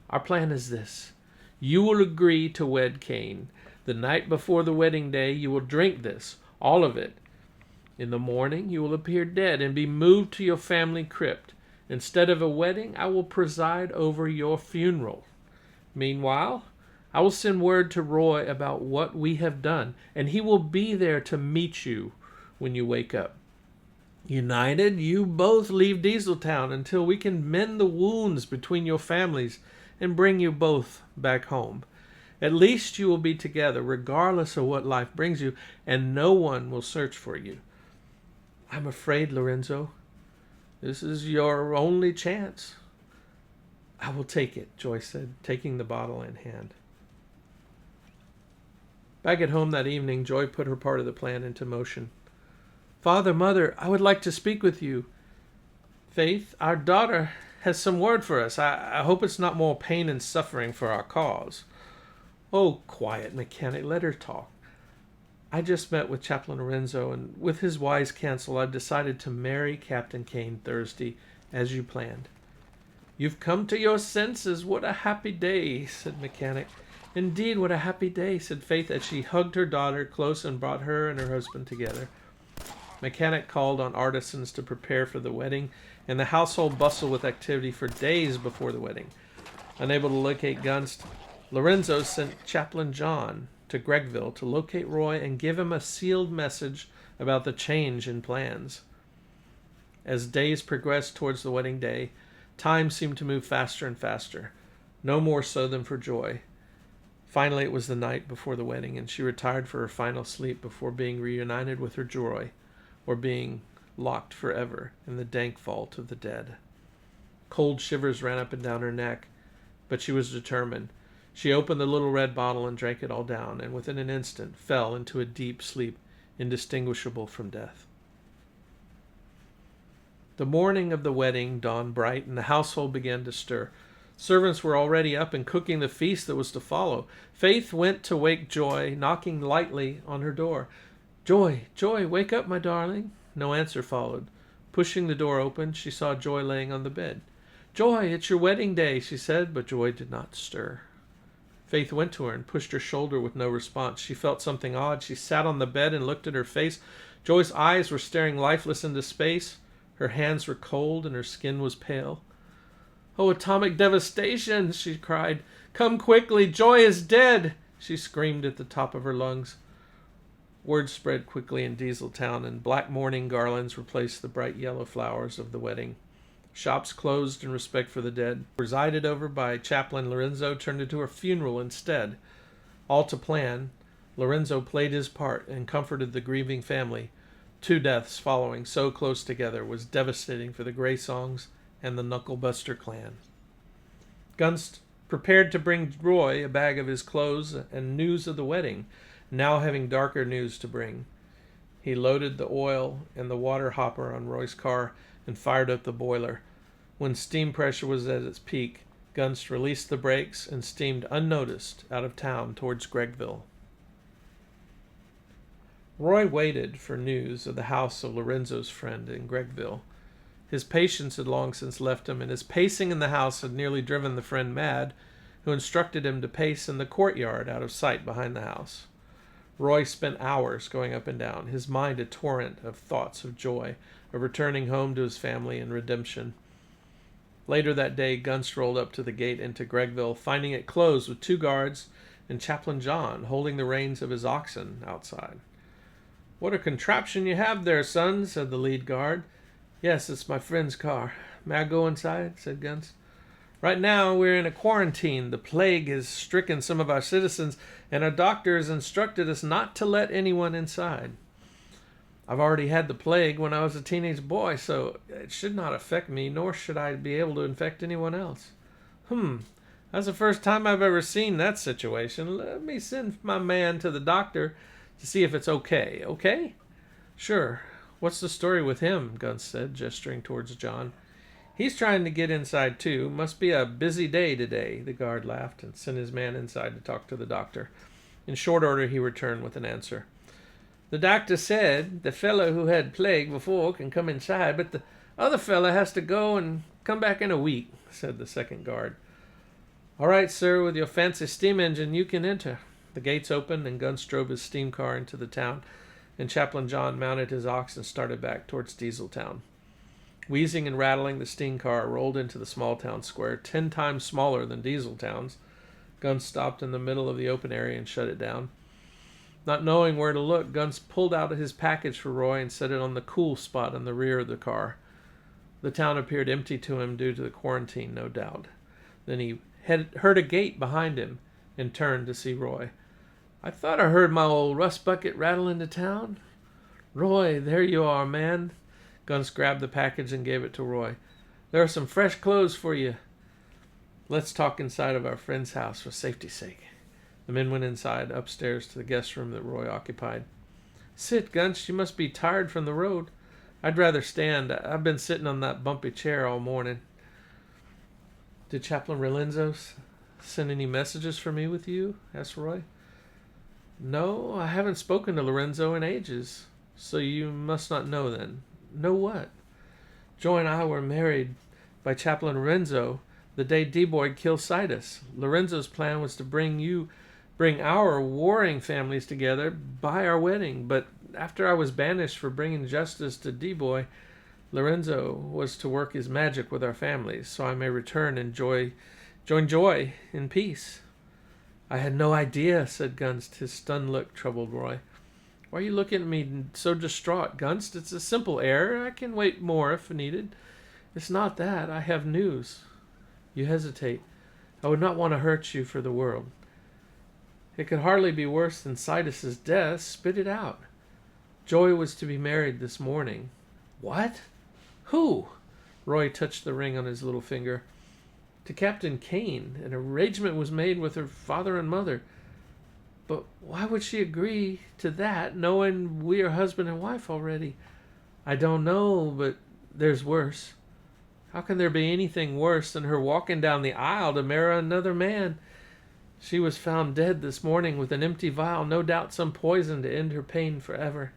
Our plan is this. You will agree to wed Cain. The night before the wedding day, you will drink this, all of it. In the morning, you will appear dead and be moved to your family crypt. Instead of a wedding, I will preside over your funeral. Meanwhile, I will send word to Roy about what we have done, and he will be there to meet you when you wake up. United, you both leave Dieseltown until we can mend the wounds between your families and bring you both back home. At least you will be together, regardless of what life brings you, and no one will search for you. I'm afraid, Lorenzo, this is your only chance. I will take it, Joy said, taking the bottle in hand. Back at home that evening, Joy put her part of the plan into motion. Father, Mother, I would like to speak with you. Faith, our daughter has some word for us. I hope it's not more pain and suffering for our cause. Oh, quiet, mechanic, let her talk. I just met with Chaplain Lorenzo, and with his wise counsel, I've decided to marry Captain Cain Thursday, as you planned. You've come to your senses. What a happy day, said Mechanic. Indeed, what a happy day, said Faith, as she hugged her daughter close and brought her and her husband together. Mechanic called on artisans to prepare for the wedding, and the household bustled with activity for days before the wedding. Unable to locate Gunst, Lorenzo sent Chaplain John to Gregville to locate Roy and give him a sealed message about the change in plans. As days progressed towards the wedding day, time seemed to move faster and faster, no more so than for Joy. Finally, it was the night before the wedding, and she retired for her final sleep before being reunited with her Joy, or being locked forever in the dank vault of the dead. Cold shivers ran up and down her neck, but she was determined. She opened the little red bottle and drank it all down, and within an instant fell into a deep sleep indistinguishable from death. The morning of the wedding dawned bright, and the household began to stir. Servants were already up and cooking the feast that was to follow. Faith went to wake Joy, knocking lightly on her door. Joy, Joy, wake up, my darling. No answer followed. Pushing the door open, she saw Joy laying on the bed. Joy, it's your wedding day, she said, but Joy did not stir. Faith went to her and pushed her shoulder with no response. She felt something odd. She sat on the bed and looked at her face. Joy's eyes were staring lifeless into space. Her hands were cold and her skin was pale. Oh, atomic devastation, she cried. Come quickly, Joy is dead, she screamed at the top of her lungs. Word spread quickly in Dieseltown, and black mourning garlands replaced the bright yellow flowers of the wedding. Shops closed in respect for the dead, presided over by Chaplain Lorenzo, turned into a funeral instead. All to plan, Lorenzo played his part and comforted the grieving family. 2 deaths following so close together was devastating for the Grey Songs and the Knucklebuster clan. Gunst prepared to bring Roy a bag of his clothes and news of the wedding, now having darker news to bring. He loaded the oil and the water hopper on Roy's car and fired up the boiler. When steam pressure was at its peak, Gunst released the brakes and steamed unnoticed out of town towards Gregville. Roy waited for news of the house of Lorenzo's friend in Gregville. His patience had long since left him, and his pacing in the house had nearly driven the friend mad, who instructed him to pace in the courtyard out of sight behind the house. Roy spent hours going up and down, his mind a torrent of thoughts of joy, of returning home to his family and redemption. Later that day, Gunst rolled up to the gate into Gregville, finding it closed with 2 guards and Chaplain John holding the reins of his oxen outside. What a contraption you have there, son, said the lead guard. Yes, it's my friend's car. May I go inside? Said Gunst. Right now we're in a quarantine. The plague has stricken some of our citizens, and our doctor has instructed us not to let anyone inside. I've already had the plague when I was a teenage boy, so it should not affect me, nor should I be able to infect anyone else. That's the first time I've ever seen that situation. Let me send my man to the doctor to see if it's okay, okay? Sure. What's the story with him? Gunst said, gesturing towards John. He's trying to get inside too. Must be a busy day today, the guard laughed and sent his man inside to talk to the doctor. In short order, he returned with an answer. The doctor said the fellow who had plague before can come inside, but the other fellow has to go and come back in a week, said the second guard. All right, sir, with your fancy steam engine, you can enter. The gates opened, and Gunst drove his steam car into the town, and Chaplain John mounted his ox and started back towards Dieseltown. Wheezing and rattling, the steam car rolled into the small town square, 10 times smaller than Dieseltown's. Gunst stopped in the middle of the open area and shut it down. Not knowing where to look, Gunst pulled out his package for Roy and set it on the cool spot in the rear of the car. The town appeared empty to him due to the quarantine, no doubt. Then he heard a gate behind him and turned to see Roy. I thought I heard my old rust bucket rattle into town. Roy, there you are, man. Gunst grabbed the package and gave it to Roy. There are some fresh clothes for you. Let's talk inside of our friend's house for safety's sake. The men went inside, upstairs to the guest room that Roy occupied. Sit, Gunst, you must be tired from the road. I'd rather stand. I've been sitting on that bumpy chair all morning. Did Chaplain Relenzo send any messages for me with you? Asked Roy. No, I haven't spoken to Lorenzo in ages. So you must not know then. Know what? Joy and I were married by Chaplain Lorenzo the day D-Boy killed Sidus. Lorenzo's plan was to bring our warring families together by our wedding, but after I was banished for bringing justice to D-Boy, Lorenzo was to work his magic with our families, so I may return and join Joy in peace. I had no idea, said Gunst. His stunned look troubled Roy. Why are you looking at me so distraught, Gunst? It's a simple error. I can wait more if needed. It's not that. I have news. You hesitate. I would not want to hurt you for the world. It could hardly be worse than Sidus's death. Spit it out. Joy was to be married this morning. What? Who? Roy touched the ring on his little finger. To Captain Kane. An arrangement was made with her father and mother. But why would she agree to that, knowing we are husband and wife already? I don't know, but there's worse. How can there be anything worse than her walking down the aisle to marry another man? She was found dead this morning with an empty vial, no doubt some poison to end her pain forever.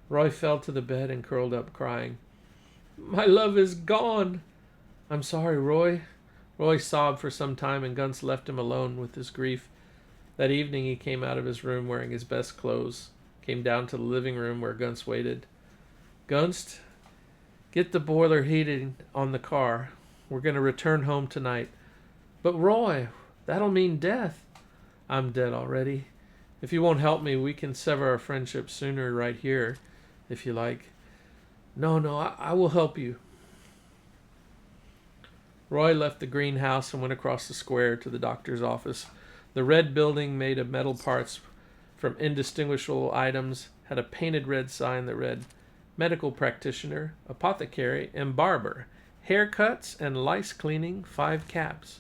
Roy fell to the bed and curled up, crying. My love is gone. I'm sorry, Roy. Roy sobbed for some time, and Gunst left him alone with his grief. That evening he came out of his room wearing his best clothes, came down to the living room where Gunst waited. Gunst, get the boiler heated on the car. We're going to return home tonight. But Roy, that'll mean death. I'm dead already. If you won't help me, we can sever our friendship sooner right here, if you like. No, I will help you. Roy left the greenhouse and went across the square to the doctor's office. The red building, made of metal parts from indistinguishable items, had a painted red sign that read, Medical Practitioner, Apothecary, and Barber. Haircuts and lice cleaning, 5 caps.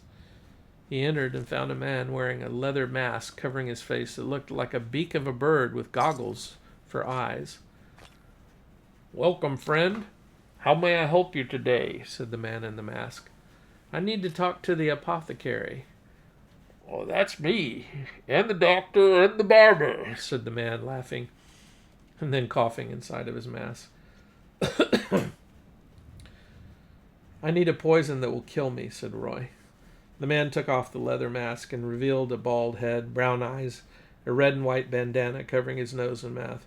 He entered and found a man wearing a leather mask covering his face that looked like a beak of a bird with goggles for eyes. Welcome, friend. How may I help you today? Said the man in the mask. I need to talk to the apothecary. Oh, that's me, and the doctor, and the barber, said the man, laughing, and then coughing inside of his mask. I need a poison that will kill me, said Roy. The man took off the leather mask and revealed a bald head, brown eyes, a red and white bandana covering his nose and mouth.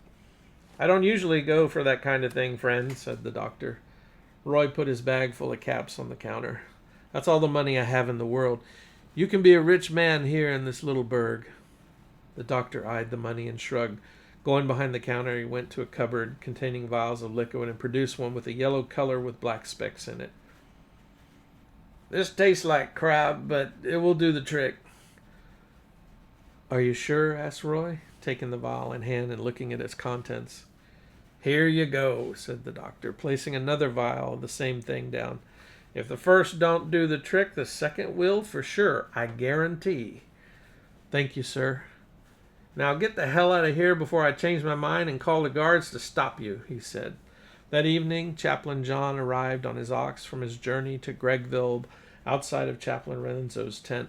I don't usually go for that kind of thing, friend, said the doctor. Roy put his bag full of caps on the counter. That's all the money I have in the world. You can be a rich man here in this little burg. The doctor eyed the money and shrugged. Going behind the counter, he went to a cupboard containing vials of liquid and produced one with a yellow color with black specks in it. This tastes like crab, but it will do the trick. Are you sure? Asked Roy, taking the vial in hand and looking at its contents. Here you go, said the doctor, placing another vial of the same thing down. If the first don't do the trick, the second will for sure, I guarantee. Thank you, sir. Now get the hell out of here before I change my mind and call the guards to stop you, he said. That evening, Chaplain John arrived on his ox from his journey to Gregville outside of Chaplain Lorenzo's tent.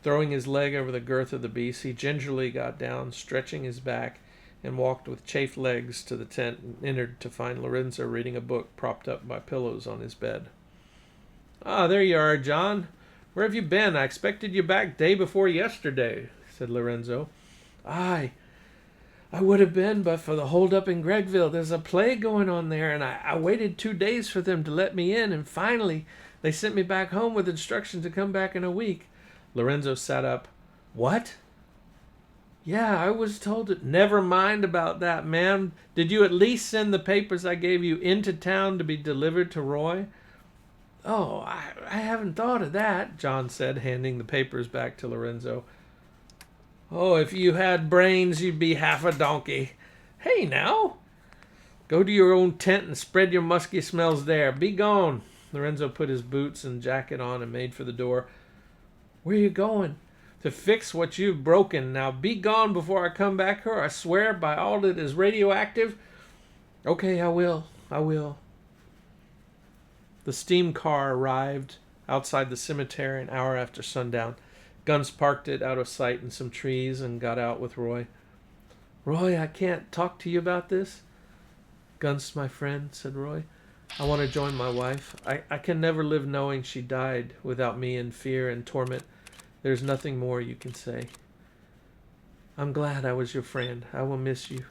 Throwing his leg over the girth of the beast, he gingerly got down, stretching his back, and walked with chafed legs to the tent and entered to find Lorenzo reading a book propped up by pillows on his bed. "Ah, there you are, John. Where have you been? I expected you back day before yesterday," said Lorenzo. "Aye, I would have been, but for the hold-up in Gregville. There's a play going on there, and I waited 2 days for them to let me in, and finally they sent me back home with instructions to come back in a week." Lorenzo sat up. "What?" "Yeah, I was told it." "Never mind about that, man. Did you at least send the papers I gave you into town to be delivered to Roy?" "Oh, I haven't thought of that," John said, handing the papers back to Lorenzo. "Oh, if you had brains, you'd be half a donkey. Hey, now, go to your own tent and spread your musky smells there. Be gone." Lorenzo put his boots and jacket on and made for the door. "Where are you going?" "To fix what you've broken. Now be gone before I come back here. I swear by all that is radioactive." "Okay, I will. The steam car arrived outside the cemetery an hour after sundown. Gunz parked it out of sight in some trees and got out with Roy. "Roy, I can't talk to you about this." "Gunz, my friend," said Roy, "I want to join my wife. I can never live knowing she died without me in fear and torment. There's nothing more you can say." "I'm glad I was your friend. I will miss you."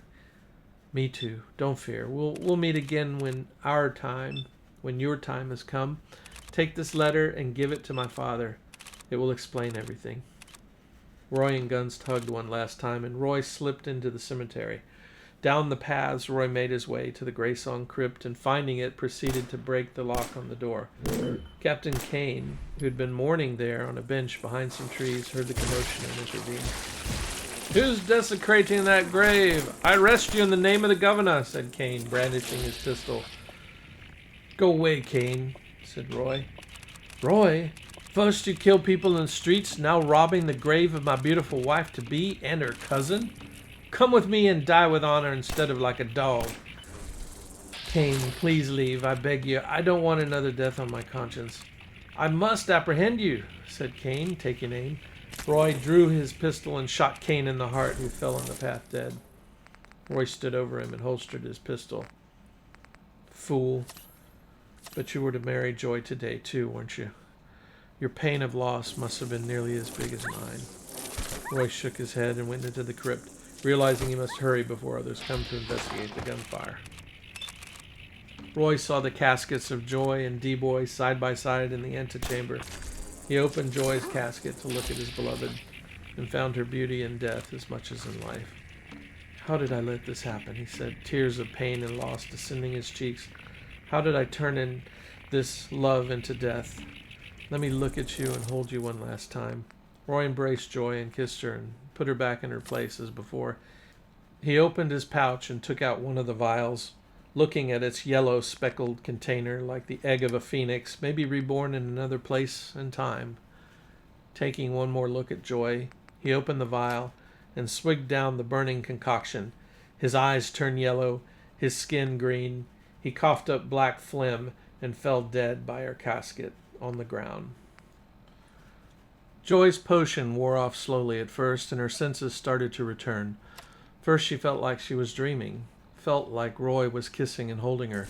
"Me too. Don't fear. We'll meet again when your time has come. Take this letter and give it to my father. It will explain everything." Roy and Gunz hugged one last time, and Roy slipped into the cemetery. Down the paths, Roy made his way to the Grayson crypt, and finding it, proceeded to break the lock on the door. Captain Kane, who had been mourning there on a bench behind some trees, heard the commotion and intervened. "Who's desecrating that grave? I arrest you in the name of the governor," said Kane, brandishing his pistol. "Go away, Kane," said Roy. "Roy? First you kill people in the streets, now robbing the grave of my beautiful wife-to-be and her cousin? Come with me and die with honor instead of like a dog." "Kane, please leave, I beg you. I don't want another death on my conscience." "I must apprehend you," said Kane, taking aim. Roy drew his pistol and shot Kane in the heart, who fell on the path dead. Roy stood over him and holstered his pistol. "Fool. But you were to marry Joy today, too, weren't you? Your pain of loss must have been nearly as big as mine." Roy shook his head and went into the crypt, realizing he must hurry before others come to investigate the gunfire. Roy saw the caskets of Joy and D-Boy side by side in the antechamber. He opened Joy's casket to look at his beloved, and found her beauty in death as much as in life. "How did I let this happen?" he said, tears of pain and loss descending his cheeks. "How did I turn in this love into death? Let me look at you and hold you one last time." Roy embraced Joy and kissed her and put her back in her place as before. He opened his pouch and took out one of the vials, looking at its yellow speckled container like the egg of a phoenix, maybe reborn in another place and time. Taking one more look at Joy, he opened the vial and swigged down the burning concoction. His eyes turned yellow, his skin green. He coughed up black phlegm and fell dead by her casket on the ground. Joy's potion wore off slowly at first, and her senses started to return. First she felt like she was dreaming, felt like Roy was kissing and holding her.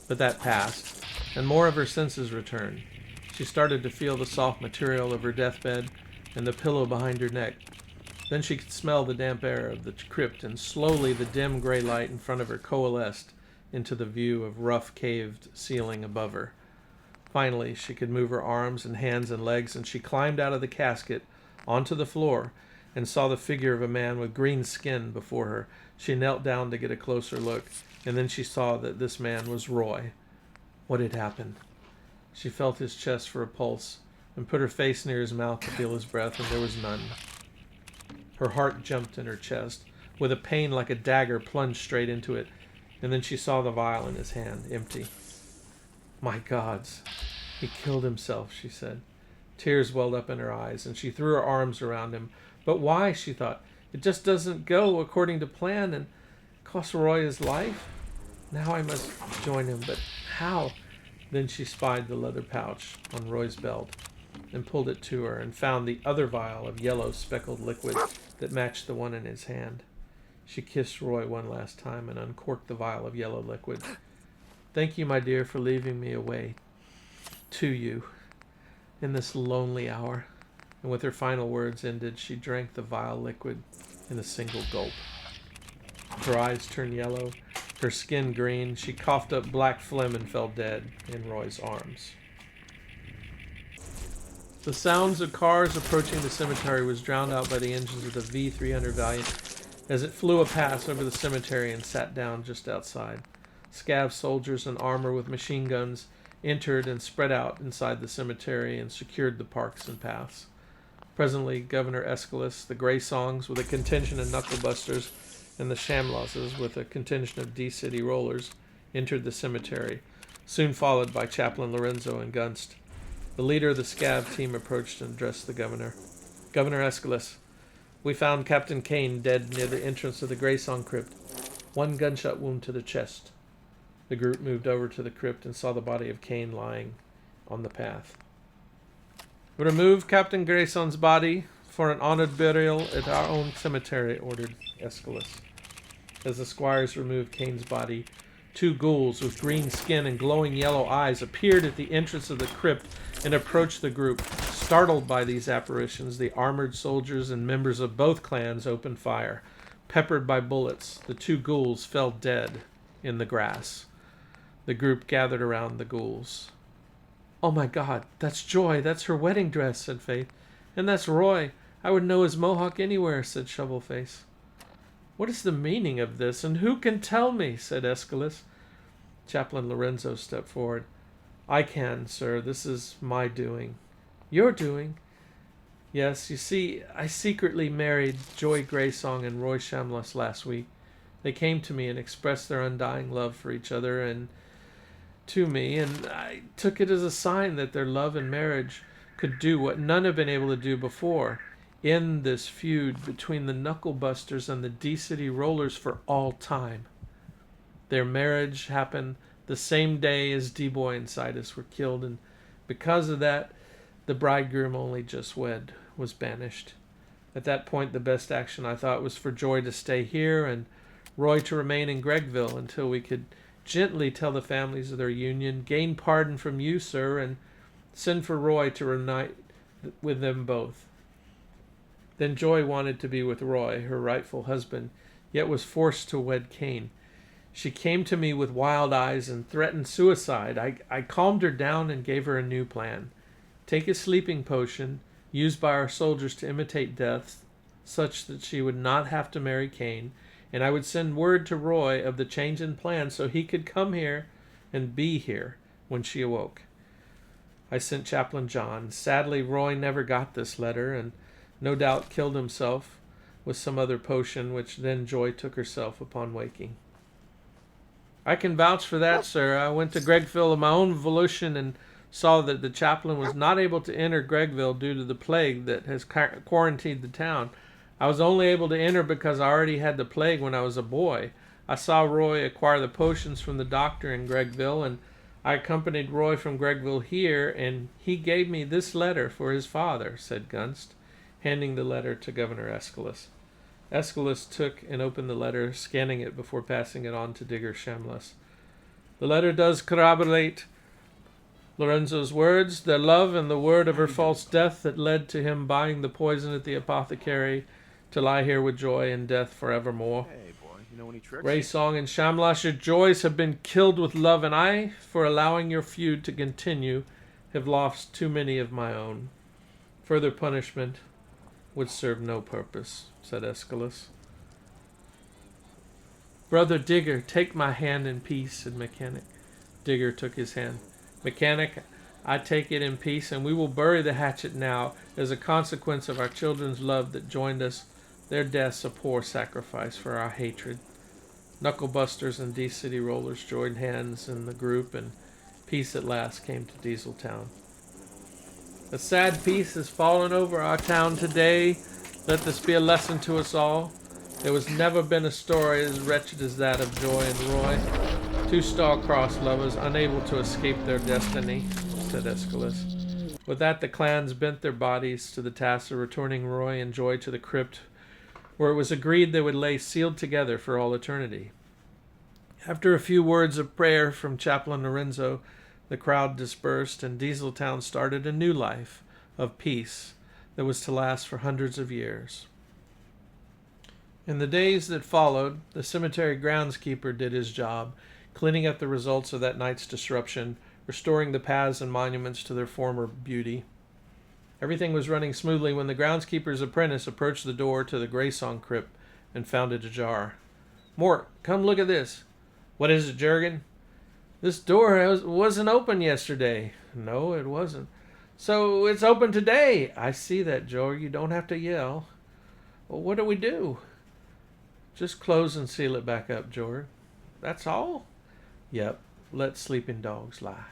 But that passed, and more of her senses returned. She started to feel the soft material of her deathbed and the pillow behind her neck. Then she could smell the damp air of the crypt, and slowly the dim gray light in front of her coalesced into the view of rough caved ceiling above her. Finally, she could move her arms and hands and legs, and she climbed out of the casket onto the floor and saw the figure of a man with green skin before her. She knelt down to get a closer look, and then she saw that this man was Roy. What had happened? She felt his chest for a pulse and put her face near his mouth to feel his breath, and there was none. Her heart jumped in her chest. With a pain like a dagger plunged straight into it, and then she saw the vial in his hand, empty. "My gods, he killed himself," she said. Tears welled up in her eyes, and she threw her arms around him. But why, she thought? It just doesn't go according to plan and cost Roy his life? Now I must join him, but how? Then she spied the leather pouch on Roy's belt and pulled it to her and found the other vial of yellow speckled liquid that matched the one in his hand. She kissed Roy one last time and uncorked the vial of yellow liquid. Thank you, my dear, for leaving me away to you in this lonely hour. And with her final words ended, she drank the vile liquid in a single gulp. Her eyes turned yellow, her skin green. She coughed up black phlegm and fell dead in Roy's arms. The sounds of cars approaching the cemetery was drowned out by the engines of the V-300 Valiant as it flew a pass over the cemetery and sat down just outside. Scav soldiers in armor with machine guns entered and spread out inside the cemetery and secured the parks and paths. Presently, Governor Aeschylus, the Grey Songs with a contingent of knucklebusters, and the Shamlosses with a contingent of D-City rollers entered the cemetery, soon followed by Chaplain Lorenzo and Gunst. The leader of the Scav team approached and addressed the governor. Governor Aeschylus, we found Captain Kane dead near the entrance of the Grey Song crypt. 1 gunshot wound to the chest. The group moved over to the crypt and saw the body of Kane lying on the path. Remove Captain Grayson's body for an honored burial at our own cemetery, ordered Aeschylus. As the squires removed Kane's body, 2 ghouls with green skin and glowing yellow eyes appeared at the entrance of the crypt and approached the group. Startled by these apparitions, the armored soldiers and members of both clans opened fire. Peppered by bullets, the 2 ghouls fell dead in the grass. The group gathered around the ghouls. Oh my God, that's Joy. That's her wedding dress, said Faith. And that's Roy. I would know his mohawk anywhere, said Shovelface. What is the meaning of this, and who can tell me, said Aeschylus. Chaplain Lorenzo stepped forward. I can, sir. This is my doing. Your doing? Yes, you see, I secretly married Joy Greysong and Roy Shamlos last week. They came to me and expressed their undying love for each other and to me, and I took it as a sign that their love and marriage could do what none have been able to do before, end this feud between the Knucklebusters and the D-City Rollers for all time. Their marriage happened the same day as D-Boy and Sidus were killed, and because of that, the bridegroom only just wed was banished. At that point, the best action I thought was for Joy to stay here and Roy to remain in Gregville until we could gently tell the families of their union, gain pardon from you, sir, and send for Roy to reunite with them both. Then Joy wanted to be with Roy, her rightful husband, yet was forced to wed Kane. She came to me with wild eyes and threatened suicide. I calmed her down and gave her a new plan. Take a sleeping potion, used by our soldiers to imitate death, such that she would not have to marry Kane, and I would send word to Roy of the change in plan so he could come here and be here when she awoke. I sent Chaplain John. Sadly, Roy never got this letter and no doubt killed himself with some other potion, which then Joy took herself upon waking. I can vouch for that, sir. I went to Gregville of my own volition and saw that the chaplain was not able to enter Gregville due to the plague that has quarantined the town. I was only able to enter because I already had the plague when I was a boy. I saw Roy acquire the potions from the doctor in Gregville, and I accompanied Roy from Gregville here, and he gave me this letter for his father, said Gunst, handing the letter to Governor Aeschylus. Aeschylus took and opened the letter, scanning it before passing it on to Digger Shamlas. The letter does corroborate Lorenzo's words, their love and the word of her false death that led to him buying the poison at the apothecary to lie here with Joy in death forevermore. Hey, boy, you know any tricks? Greysong and Shamlash, your joys have been killed with love, and I, for allowing your feud to continue, have lost too many of my own. Further punishment would serve no purpose, said Aeschylus. Brother Digger, take my hand in peace, said Mechanic. Digger took his hand. Mechanic, I take it in peace, and we will bury the hatchet now as a consequence of our children's love that joined us. Their deaths a poor sacrifice for our hatred. Knucklebusters and D-City Rollers joined hands in the group, and peace at last came to Dieseltown. A sad peace has fallen over our town today. Let this be a lesson to us all. There was never been a story as wretched as that of Joy and Roy. Two star-crossed lovers, unable to escape their destiny, said Aeschylus. With that, the clans bent their bodies to the task of returning Roy and Joy to the crypt, where it was agreed they would lay sealed together for all eternity. After a few words of prayer from Chaplain Lorenzo, the crowd dispersed, and Dieseltown started a new life of peace that was to last for hundreds of years. In the days that followed, the cemetery groundskeeper did his job, cleaning up the results of that night's disruption, restoring the paths and monuments to their former beauty. Everything was running smoothly when the groundskeeper's apprentice approached the door to the Graysong crypt and found it ajar. "Mort, come look at this." "What is it, Jurgen?" "This door wasn't open yesterday." "No, it wasn't." "So it's open today." "I see that, Joe. You don't have to yell." "Well, what do we do?" "Just close and seal it back up, George." "That's all?" "Yep. Let sleeping dogs lie."